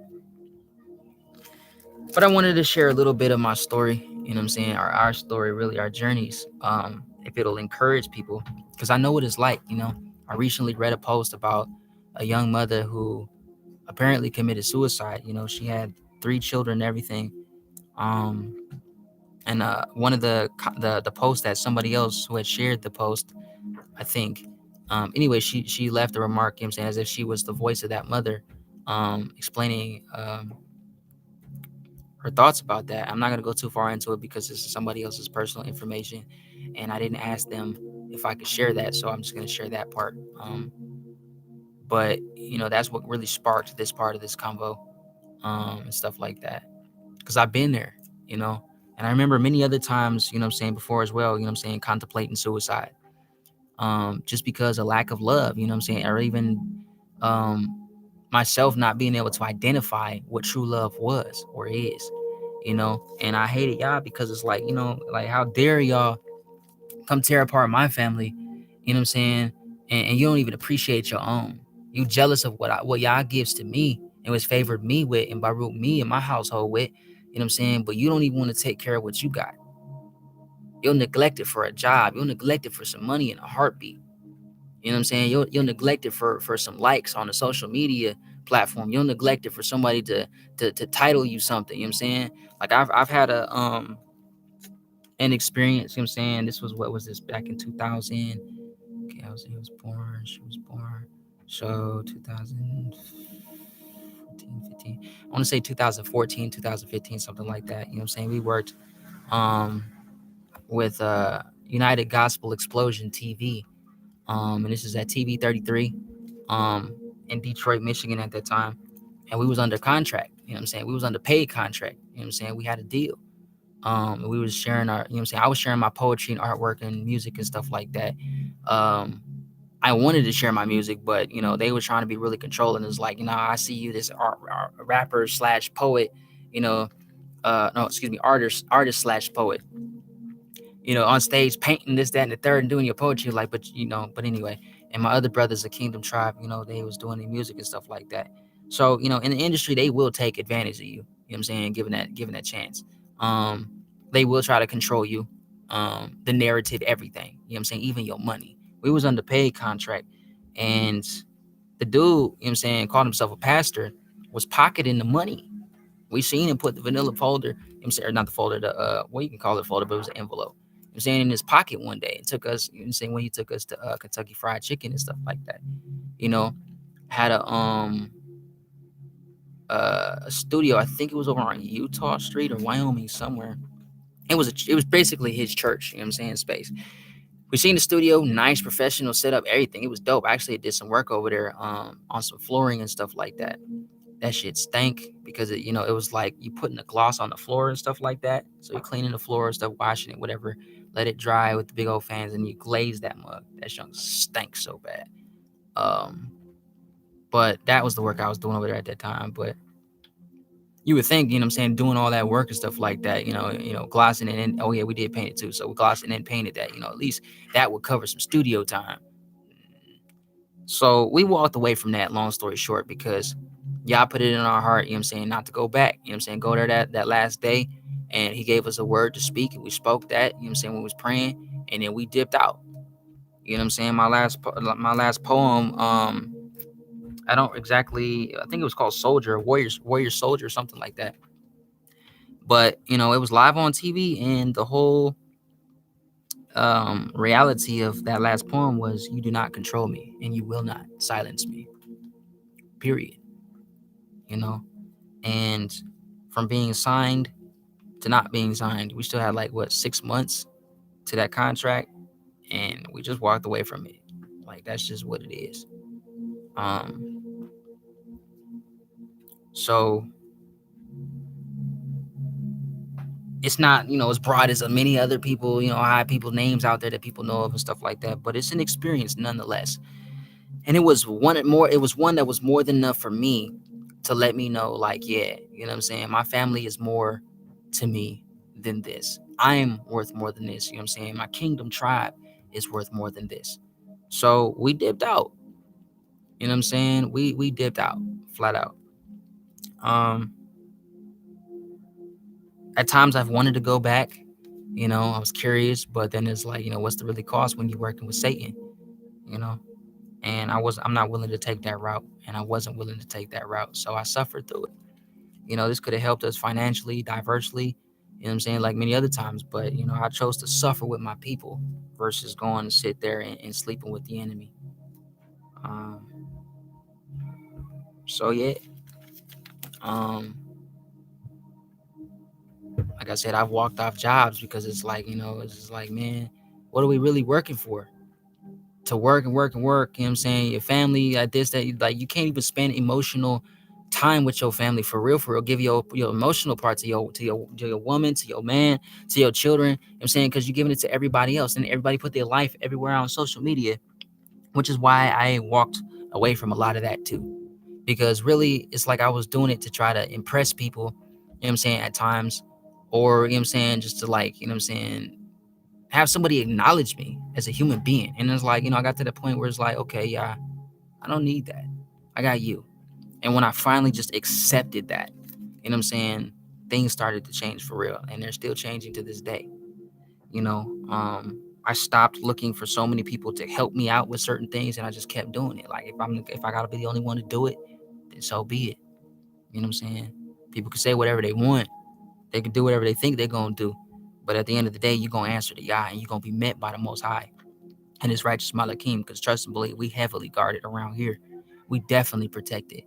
but I wanted to share a little bit of my story. You know what I'm saying? Our story, really, our journeys. If it'll encourage people, because I know what it's like. You know, I recently read a post about a young mother who apparently committed suicide. You know, she had 3 children and everything. Um, and one of the posts that somebody else who had shared the post, I think. Anyway, she left a remark, you know what I'm saying, as if she was the voice of that mother, explaining her thoughts about that. I'm not gonna go too far into it because this is somebody else's personal information, and I didn't ask them if I could share that, so I'm just gonna share that part. But you know, that's what really sparked this part of this convo, and stuff like that. Because I've been there, you know, and I remember many other times, you know what I'm saying, before as well, you know what I'm saying, contemplating suicide. Just because of lack of love, you know what I'm saying, or even myself not being able to identify what true love was or is, and I hated y'all because it's like, like, how dare y'all come tear apart my family, what I'm saying? And you don't even appreciate your own. You jealous of what y'all gives to me and was favored me with and Baruch me and my household with, what I'm saying? But you don't even want to take care of what you got. You'll neglect it for a job. You'll neglect it for some money in a heartbeat. You know what I'm saying? You'll neglect it for some likes on a social media platform. You'll neglect it for somebody to title you something. You know what I'm saying? Like I've had an experience. You know what I'm saying? This was, what was this, back in 2000? Okay, he was born. She was born. So 2014, 15. I want to say 2014, 2015, something like that. You know what I'm saying? We worked um with United Gospel Explosion TV. And this is at TV 33 um in Detroit, Michigan at that time. And we was under contract, you know what I'm saying? We was under paid contract, you know what I'm saying? We had a deal. And we was sharing our, you know what I'm saying? I was sharing my poetry and artwork and music and stuff like that. I wanted to share my music, but they were trying to be really controlling. It's like, I see you, this rapper slash poet, you know, no, excuse me, artist slash poet, on stage painting this, that, and the third and doing your poetry, like, but anyway. And my other brothers, the Kingdom Tribe, they was doing the music and stuff like that. So, in the industry, they will take advantage of you. You know what I'm saying? Given that chance. Um, they will try to control you, the narrative, everything. You know what I'm saying? Even your money. We was under paid contract, and the dude, you know what I'm saying, called himself a pastor, was pocketing the money. We seen him put the vanilla folder, you know what I'm saying, or not the folder, the what you can call it folder, but it was an envelope. You know what I'm saying, in his pocket one day. It took us, you know what I'm saying, when he took us to Kentucky Fried Chicken and stuff like that. You know, had a studio. I think it was over on Utah Street or Wyoming somewhere. It was basically his church. You know what I'm saying? Space. We seen the studio, nice professional setup, everything. It was dope. I actually did some work over there on some flooring and stuff like that. That shit stank because it was like you putting a gloss on the floor and stuff like that. So you're cleaning the floor and stuff, washing it, whatever. Let it dry with the big old fans, and you glaze that mug. That junk stank so bad. Um, but that was the work I was doing over there at that time. But you would think, you know what I'm saying, doing all that work and stuff like that, glossing it in. Oh yeah, we did paint it too. So we glossed and then painted that, at least that would cover some studio time. So we walked away from that, long story short, because y'all put it in our heart, you know what I'm saying, not to go back. You know what I'm saying? Go there that last day, and he gave us a word to speak, and we spoke that, you know what I'm saying, when we was praying, and then we dipped out. You know what I'm saying? My last poem, I don't exactly, I think it was called Soldier, Warrior Soldier, something like that. But, it was live on TV, and the whole reality of that last poem was, you do not control me, and you will not silence me. Period. And from being signed to not being signed, we still had like 6 months to that contract, and we just walked away from it. Like, that's just what it is. So it's not, as broad as many other people, high people names out there that people know of and stuff like that, but it's an experience nonetheless. And it was one that was more than enough for me to let me know, like, yeah, you know what I'm saying? My family is more to me than this. I'm worth more than this. You know what I'm saying? My Kingdom Tribe is worth more than this. So we dipped out. You know what I'm saying? We dipped out, flat out. At times I've wanted to go back. I was curious, but then it's like, what's the really cost when you're working with Satan? You know? And I'm not willing to take that route, and I wasn't willing to take that route, so I suffered through it. This could have helped us financially, diversely, you know what I'm saying, like many other times, but I chose to suffer with my people versus going to sit there and sleeping with the enemy. So yeah, like I said, I've walked off jobs because it's like, it's just like, man, what are we really working for? To work and work and work, you know what I'm saying? Your family, like this, that, like, you can't even spend emotional time with your family for real, give your emotional part to your woman, to your man, to your children, you know what I'm saying? Because you're giving it to everybody else, and everybody put their life everywhere on social media, which is why I walked away from a lot of that too. You know because really it's like I was doing it to try to impress people, you know what I'm saying, at times, or you know what I'm saying, just to like, you know what I'm saying, have somebody acknowledge me as a human being. And it's like, I got to the point where it's like, okay, yeah, I don't need that. I got you. And when I finally just accepted that, you know what I'm saying, things started to change for real. And they're still changing to this day. I stopped looking for so many people to help me out with certain things, and I just kept doing it. Like if I gotta be the only one to do it, then so be it. You know what I'm saying? People can say whatever they want. They can do whatever they think they're gonna do. But at the end of the day, you're gonna answer to Yah, and you're gonna be met by the Most High and His righteous Malakim. Because trust and believe, we heavily guarded around here. We definitely protect it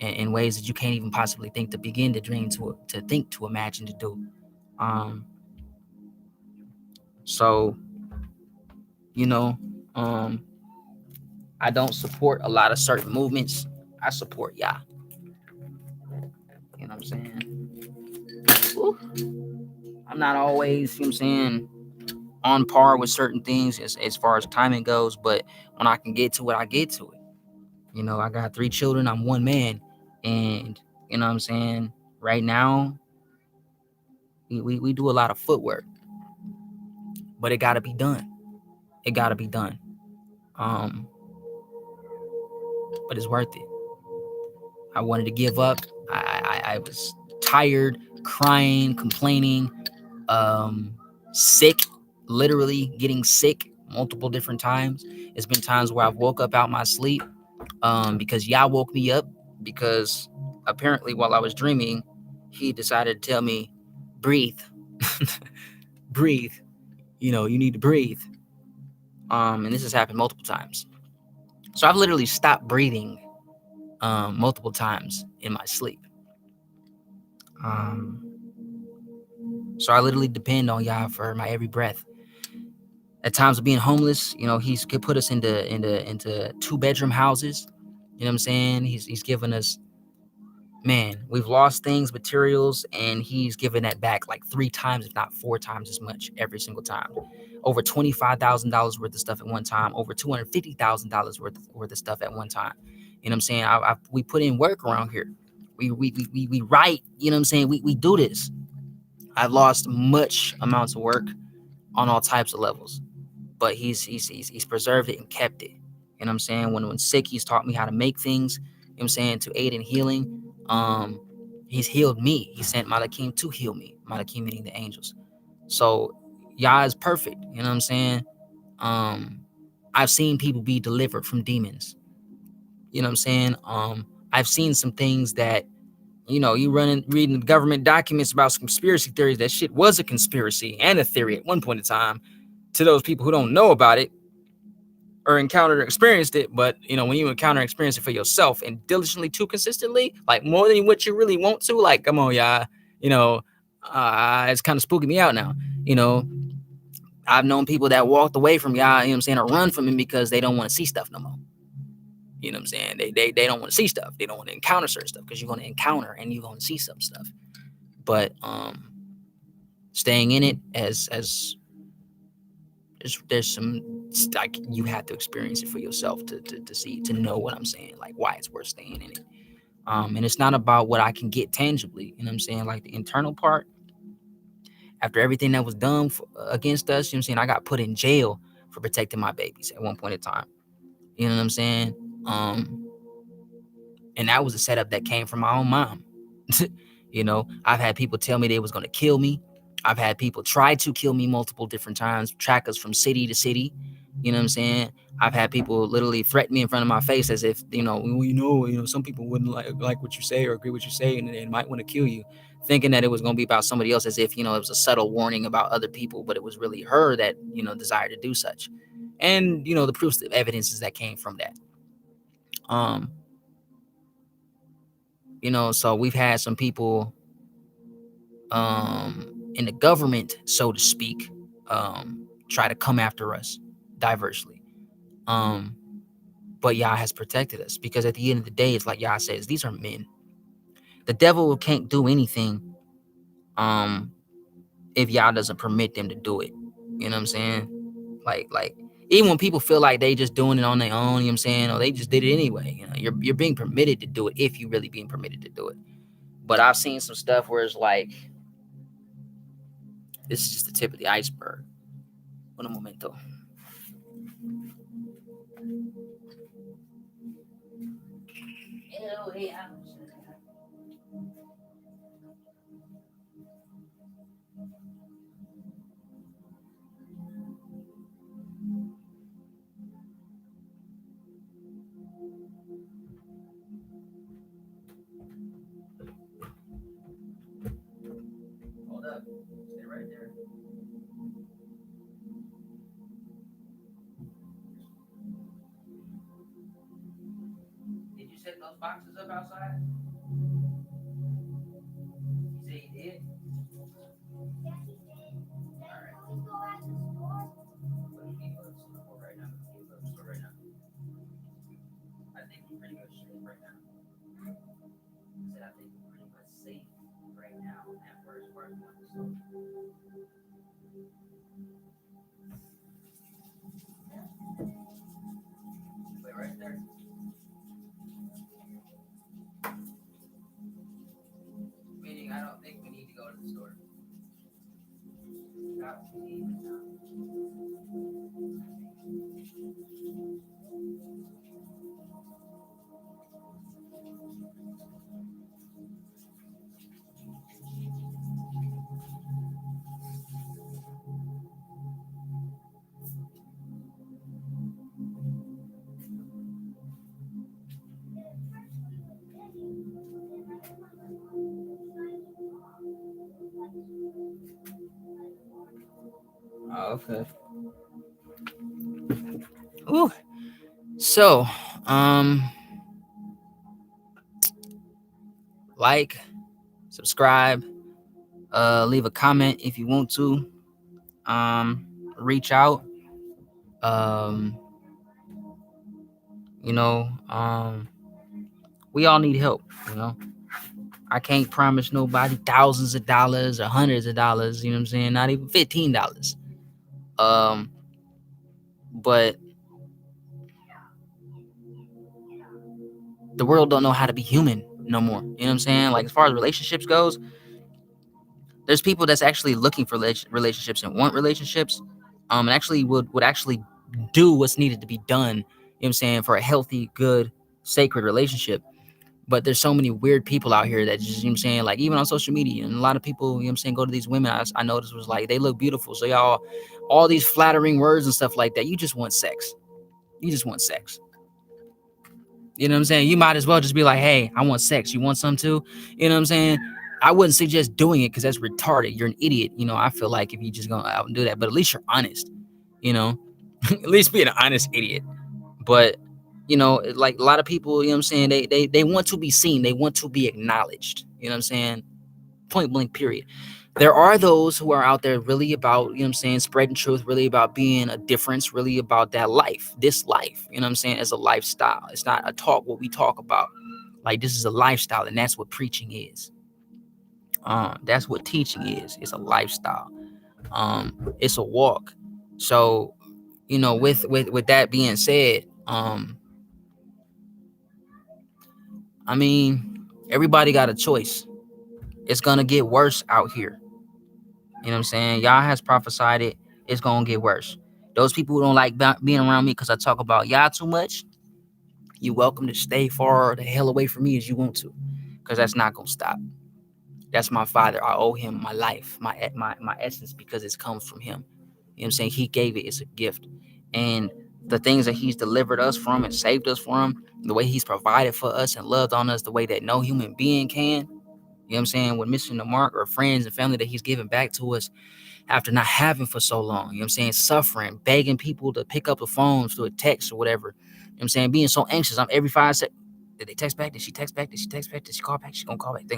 in ways that you can't even possibly think to begin to dream to think to imagine to do. Um, so you know, um, I don't support a lot of certain movements. I support Yah. You know what I'm saying? Woo. I'm not always, you know what I'm saying, on par with certain things as far as timing goes, but when I can get to it, I get to it. I got 3 children, I'm one man, and you know what I'm saying, right now, we do a lot of footwork, but it gotta be done. It gotta be done. Um, but it's worth it. I wanted to give up. I was tired, crying, complaining, sick, literally getting sick multiple different times. It's been times where I've woke up out my sleep because Yah woke me up because apparently while I was dreaming, he decided to tell me, breathe, breathe. You need to breathe. And this has happened multiple times. So I've literally stopped breathing multiple times in my sleep. Um, so I literally depend on Yah for my every breath. At times of being homeless, he's could put us into 2-bedroom houses. You know what I'm saying? He's given us, man, we've lost things, materials, and he's given that back like 3 times, if not 4 times as much every single time. Over $25,000 worth of stuff at one time, over $250,000 worth of stuff at one time. You know what I'm saying? We put in work around here. We write, you know what I'm saying? We do this. I've lost much amounts of work on all types of levels, but he's preserved it and kept it. You know what I'm saying? When sick, he's taught me how to make things, you know what I'm saying, to aid in healing. He's healed me. He sent Malakim to heal me. Malakim meaning the angels. So Yah is perfect. You know what I'm saying? I've seen people be delivered from demons. You know what I'm saying? I've seen some things that, you reading government documents about some conspiracy theories. That shit was a conspiracy and a theory at one point in time. To those people who don't know about it or encountered or experienced it, but when you encounter and experience it for yourself and diligently too consistently, like more than what you really want to, like, come on, y'all, it's kind of spooking me out now. I've known people that walked away from Yah, you know what I'm saying, or run from him because they don't want to see stuff no more. You know what I'm saying? They don't want to see stuff. They don't want to encounter certain stuff because you're going to encounter and you're going to see some stuff. But staying in it as there's some, like, you have to experience it for yourself to see, to know what I'm saying, like why it's worth staying in it. And it's not about what I can get tangibly, you know what I'm saying, like the internal part. After everything that was done against us, you know what I'm saying, I got put in jail for protecting my babies at one point in time. You know what I'm saying? And that was a setup that came from my own mom. I've had people tell me they was going to kill me. I've had people try to kill me multiple different times, track us from city to city. You know what I'm saying? I've had people literally threaten me in front of my face as if, some people wouldn't like what you say or agree with what you say, and they might want to kill you, thinking that it was going to be about somebody else, as if, it was a subtle warning about other people, but it was really her that, desired to do such. And, the proofs, the evidences that came from that. So we've had some people in the government, so to speak, try to come after us diversely. But Yah has protected us, because at the end of the day, it's like Yah says, these are men. The devil can't do anything if Yah doesn't permit them to do it. You know what I'm saying? Like Even when people feel like they just doing it on their own, you know what I'm saying, or they just did it anyway. You're being permitted to do it if you really being permitted to do it. But I've seen some stuff where it's like, this is just the tip of the iceberg. Un momento. Hold up. Stay right there. Did you set those boxes up outside? You say you did? All right. But you need to go to the store right now. You need to go to the store right now. I think we're pretty much safe right now. I said I think we're pretty much safe right now at first part of the store. Wait right there. Meaning I don't think we need to go to the store. Not we need to. Oh, okay. Ooh. So, like, subscribe, leave a comment if you want to. Reach out. Um, you know, we all need help, you know. I can't promise nobody thousands of dollars or hundreds of dollars, you know what I'm saying? Not even $15. Um, but the world don't know how to be human no more. You know what I'm saying? Like as far as relationships goes, there's people that's actually looking for relationships and want relationships. And actually would actually do what's needed to be done, you know what I'm saying, for a healthy, good, sacred relationship. But there's so many weird people out here that just, you know what I'm saying, like even on social media, and a lot of people, you know what I'm saying, go to these women. I noticed was like, they look beautiful. So y'all, all these flattering words and stuff like that, you just want sex. You just want sex. You know what I'm saying? You might as well just be like, hey, I want sex. You want some too? You know what I'm saying? I wouldn't suggest doing it because that's retarded. You're an idiot. You know, I feel like if you just go out and do that, but at least you're honest, you know, at least be an honest idiot. But, you know, like a lot of people, you know what I'm saying? They want to be seen. They want to be acknowledged. You know what I'm saying? Point blank, period. There are those who are out there really about, you know what I'm saying, spreading truth, really about being a difference, really about that life, this life, you know what I'm saying, as a lifestyle. It's not a talk, what we talk about. Like this is a lifestyle, and that's what preaching is. That's what teaching is. It's a lifestyle. It's a walk. So, you know, with that being said, I mean, everybody got a choice. It's gonna get worse out here. You know what I'm saying? Yah has prophesied it. It's gonna get worse. Those people who don't like being around me because I talk about Yah too much, you welcome to stay far the hell away from me as you want to, because that's not gonna stop. That's my father. I owe him my life, my essence, because it comes from him. You know what I'm saying? He gave it. It's a gift. And the things that he's delivered us from and saved us from, the way he's provided for us and loved on us the way that no human being can, you know what I'm saying, when missing the mark, or friends and family that he's given back to us after not having for so long, you know what I'm saying, suffering, begging people to pick up the phones through a text or whatever, you know what I'm saying, being so anxious. I'm every 5 seconds. Did they text back? Did she text back? Did she text back? Did she call back? She gonna call back. They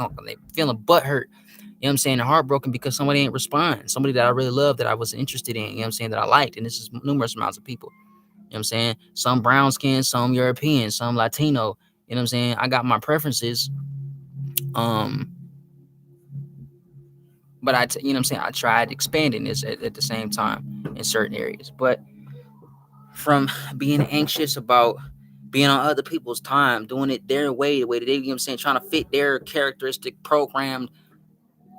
feeling butt hurt. You know what I'm saying? And heartbroken because somebody ain't respond. Somebody that I really love, that I was interested in, you know what I'm saying, that I liked. And this is numerous amounts of people. You know what I'm saying? Some brown skin, some European, some Latino. You know what I'm saying? I got my preferences. But you know what I'm saying, I tried expanding this at the same time in certain areas. But from being anxious about being on other people's time, doing it their way, the way that they, you know what I'm saying, trying to fit their characteristic, programmed,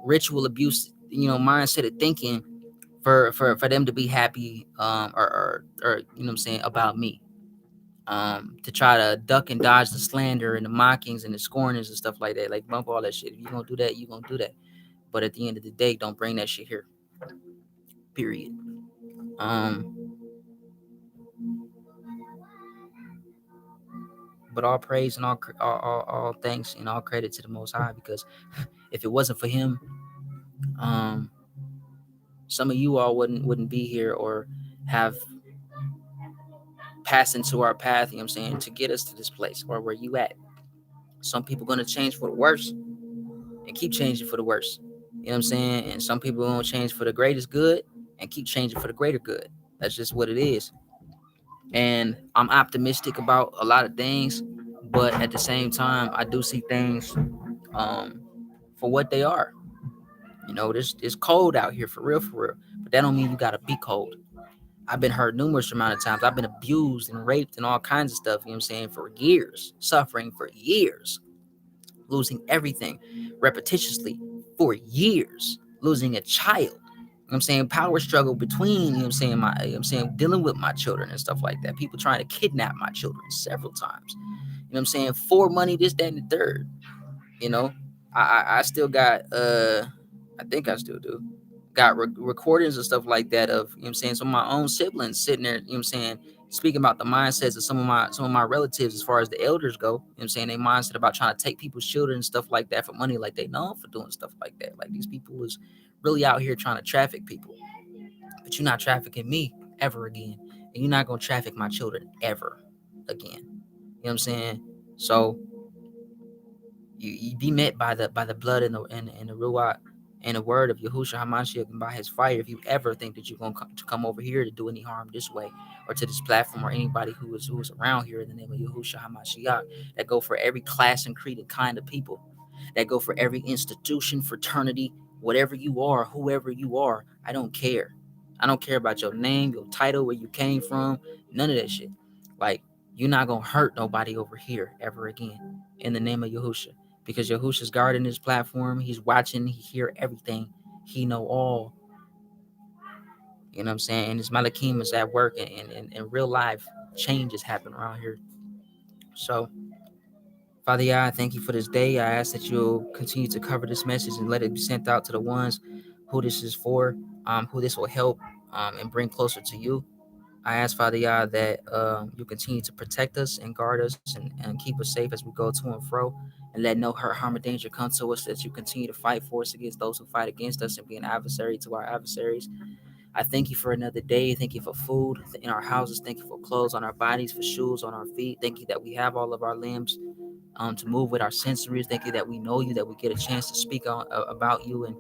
ritual abuse, mindset of thinking for them to be happy, or you know what I'm saying, about me. To try to duck and dodge the slander and the mockings and the scorners and stuff like that. Like, bump all that shit. If you're gonna do that, you're gonna do that. But at the end of the day, don't bring that shit here. Period. Um, but all praise and all thanks and all credit to the Most High, because if it wasn't for Him, um, some of you all wouldn't be here or have passed into our path. You know what I'm saying, to get us to this place or where you at. Some people gonna change for the worse and keep changing for the worse. You know what I'm saying? And some people gonna change for the greatest good and keep changing for the greater good. That's just what it is. And I'm optimistic about a lot of things, but at the same time, I do see things um, for what they are. It's cold out here for real, for real. But that don't mean you gotta be cold. I've been hurt numerous amount of times. I've been abused and raped and all kinds of stuff. You know what I'm saying? For years, suffering for years, losing everything repetitiously for years, losing a child. You know what I'm saying? Power struggle between, you know what I'm saying, dealing with my children and stuff like that. People trying to kidnap my children several times. You know what I'm saying? For money, this, that, and the third. You know, I still got I think I still do. Got recordings and stuff like that of, you know what I'm saying, some of my own siblings sitting there, you know what I'm saying, speaking about the mindsets of some of my relatives as far as the elders go. You know what I'm saying? They mindset about trying to take people's children and stuff like that for money, like they known for doing stuff like that. Like, these people was really out here trying to traffic people. But you're not trafficking me ever again. And you're not gonna traffic my children ever again. You know what I'm saying? So you be met by the blood and the ruach and the word of Yahushua Hamashiach, and by His fire. If you ever think that you're gonna come over here to do any harm this way, or to this platform, or anybody who is around here, in the name of Yahushua Hamashiach, that go for every class and creed and kind of people, that go for every institution, fraternity, whatever you are, whoever you are. I don't care. I don't care about your name, your title, where you came from, none of that shit. Like, you're not gonna hurt nobody over here ever again, in the name of Yahushua, because Yahusha's guarding his platform. He's watching. He hear everything. He know all. You know what I'm saying? And his Malakim is at work, and in real life, changes happen around here. So, Father Yah, I thank you for this day. I ask that you'll continue to cover this message and let it be sent out to the ones who this is for, who this will help, and bring closer to you. I ask, Father Yah, that you continue to protect us and guard us, and keep us safe as we go to and fro, and let no hurt, harm, or danger come to us, that you continue to fight for us against those who fight against us, and be an adversary to our adversaries. I thank you for another day. Thank you for food in our houses. Thank you for clothes on our bodies, for shoes on our feet. Thank you that we have all of our limbs to move with our sensories. Thank you that we know you, that we get a chance to speak about you, and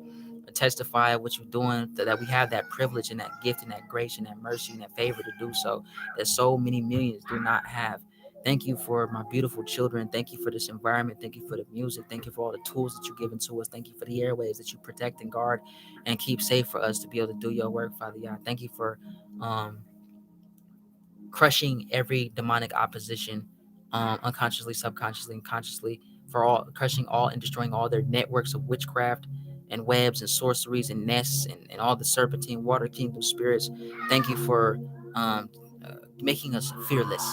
testify what you're doing, that we have that privilege and that gift and that grace and that mercy and that favor to do so, that so many millions do not have. Thank you for my beautiful children. Thank you for this environment. Thank you for the music. Thank you for all the tools that you've given to us. Thank you for the airways that you protect and guard and keep safe for us to be able to do your work, Father God. Thank you for um, crushing every demonic opposition, unconsciously, subconsciously, and consciously, for all crushing all and destroying all their networks of witchcraft and webs and sorceries and nests, and all the serpentine water kingdom spirits. Thank you for making us fearless.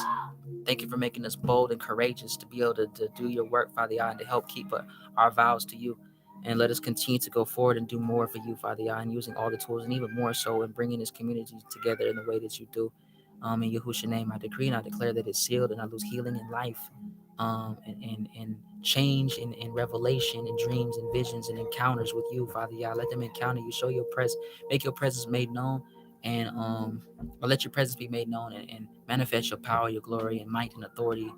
Thank you for making us bold and courageous to be able to do your work, Father God, and to help keep our vows to you. And let us continue to go forward and do more for you, Father God, and using all the tools, and even more so in bringing this community together in the way that you do. In Yahushua's name, I decree and I declare that it's sealed, and I lose healing and life, and change, and revelation and dreams and visions and encounters with you, Father God. Let them encounter you, show your presence, make your presence made known, and or let your presence be made known, and manifest your power, your glory, and might and authority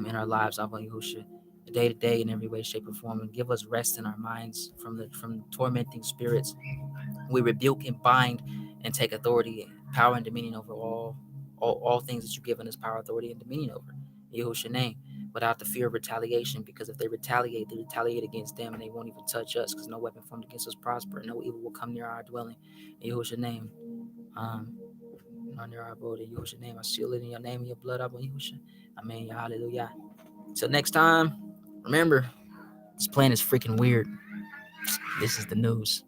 in our lives, Abba Yahushua, day to day, in every way, shape, or form, and give us rest in our minds from tormenting spirits. We rebuke and bind and take authority, power, and dominion over all things that you've given us power, authority, and dominion over. In Yahushua's name, without the fear of retaliation, because if they retaliate against them, and they won't even touch us, because no weapon formed against us prosper, and no evil will come near our dwelling. In Yahushua's name. Um, on your abode in Yahushua's name. I seal it in your name and your blood. Abba Yahushua. Amen. Hallelujah. Till next time, remember, this plan is freaking weird. This is the news.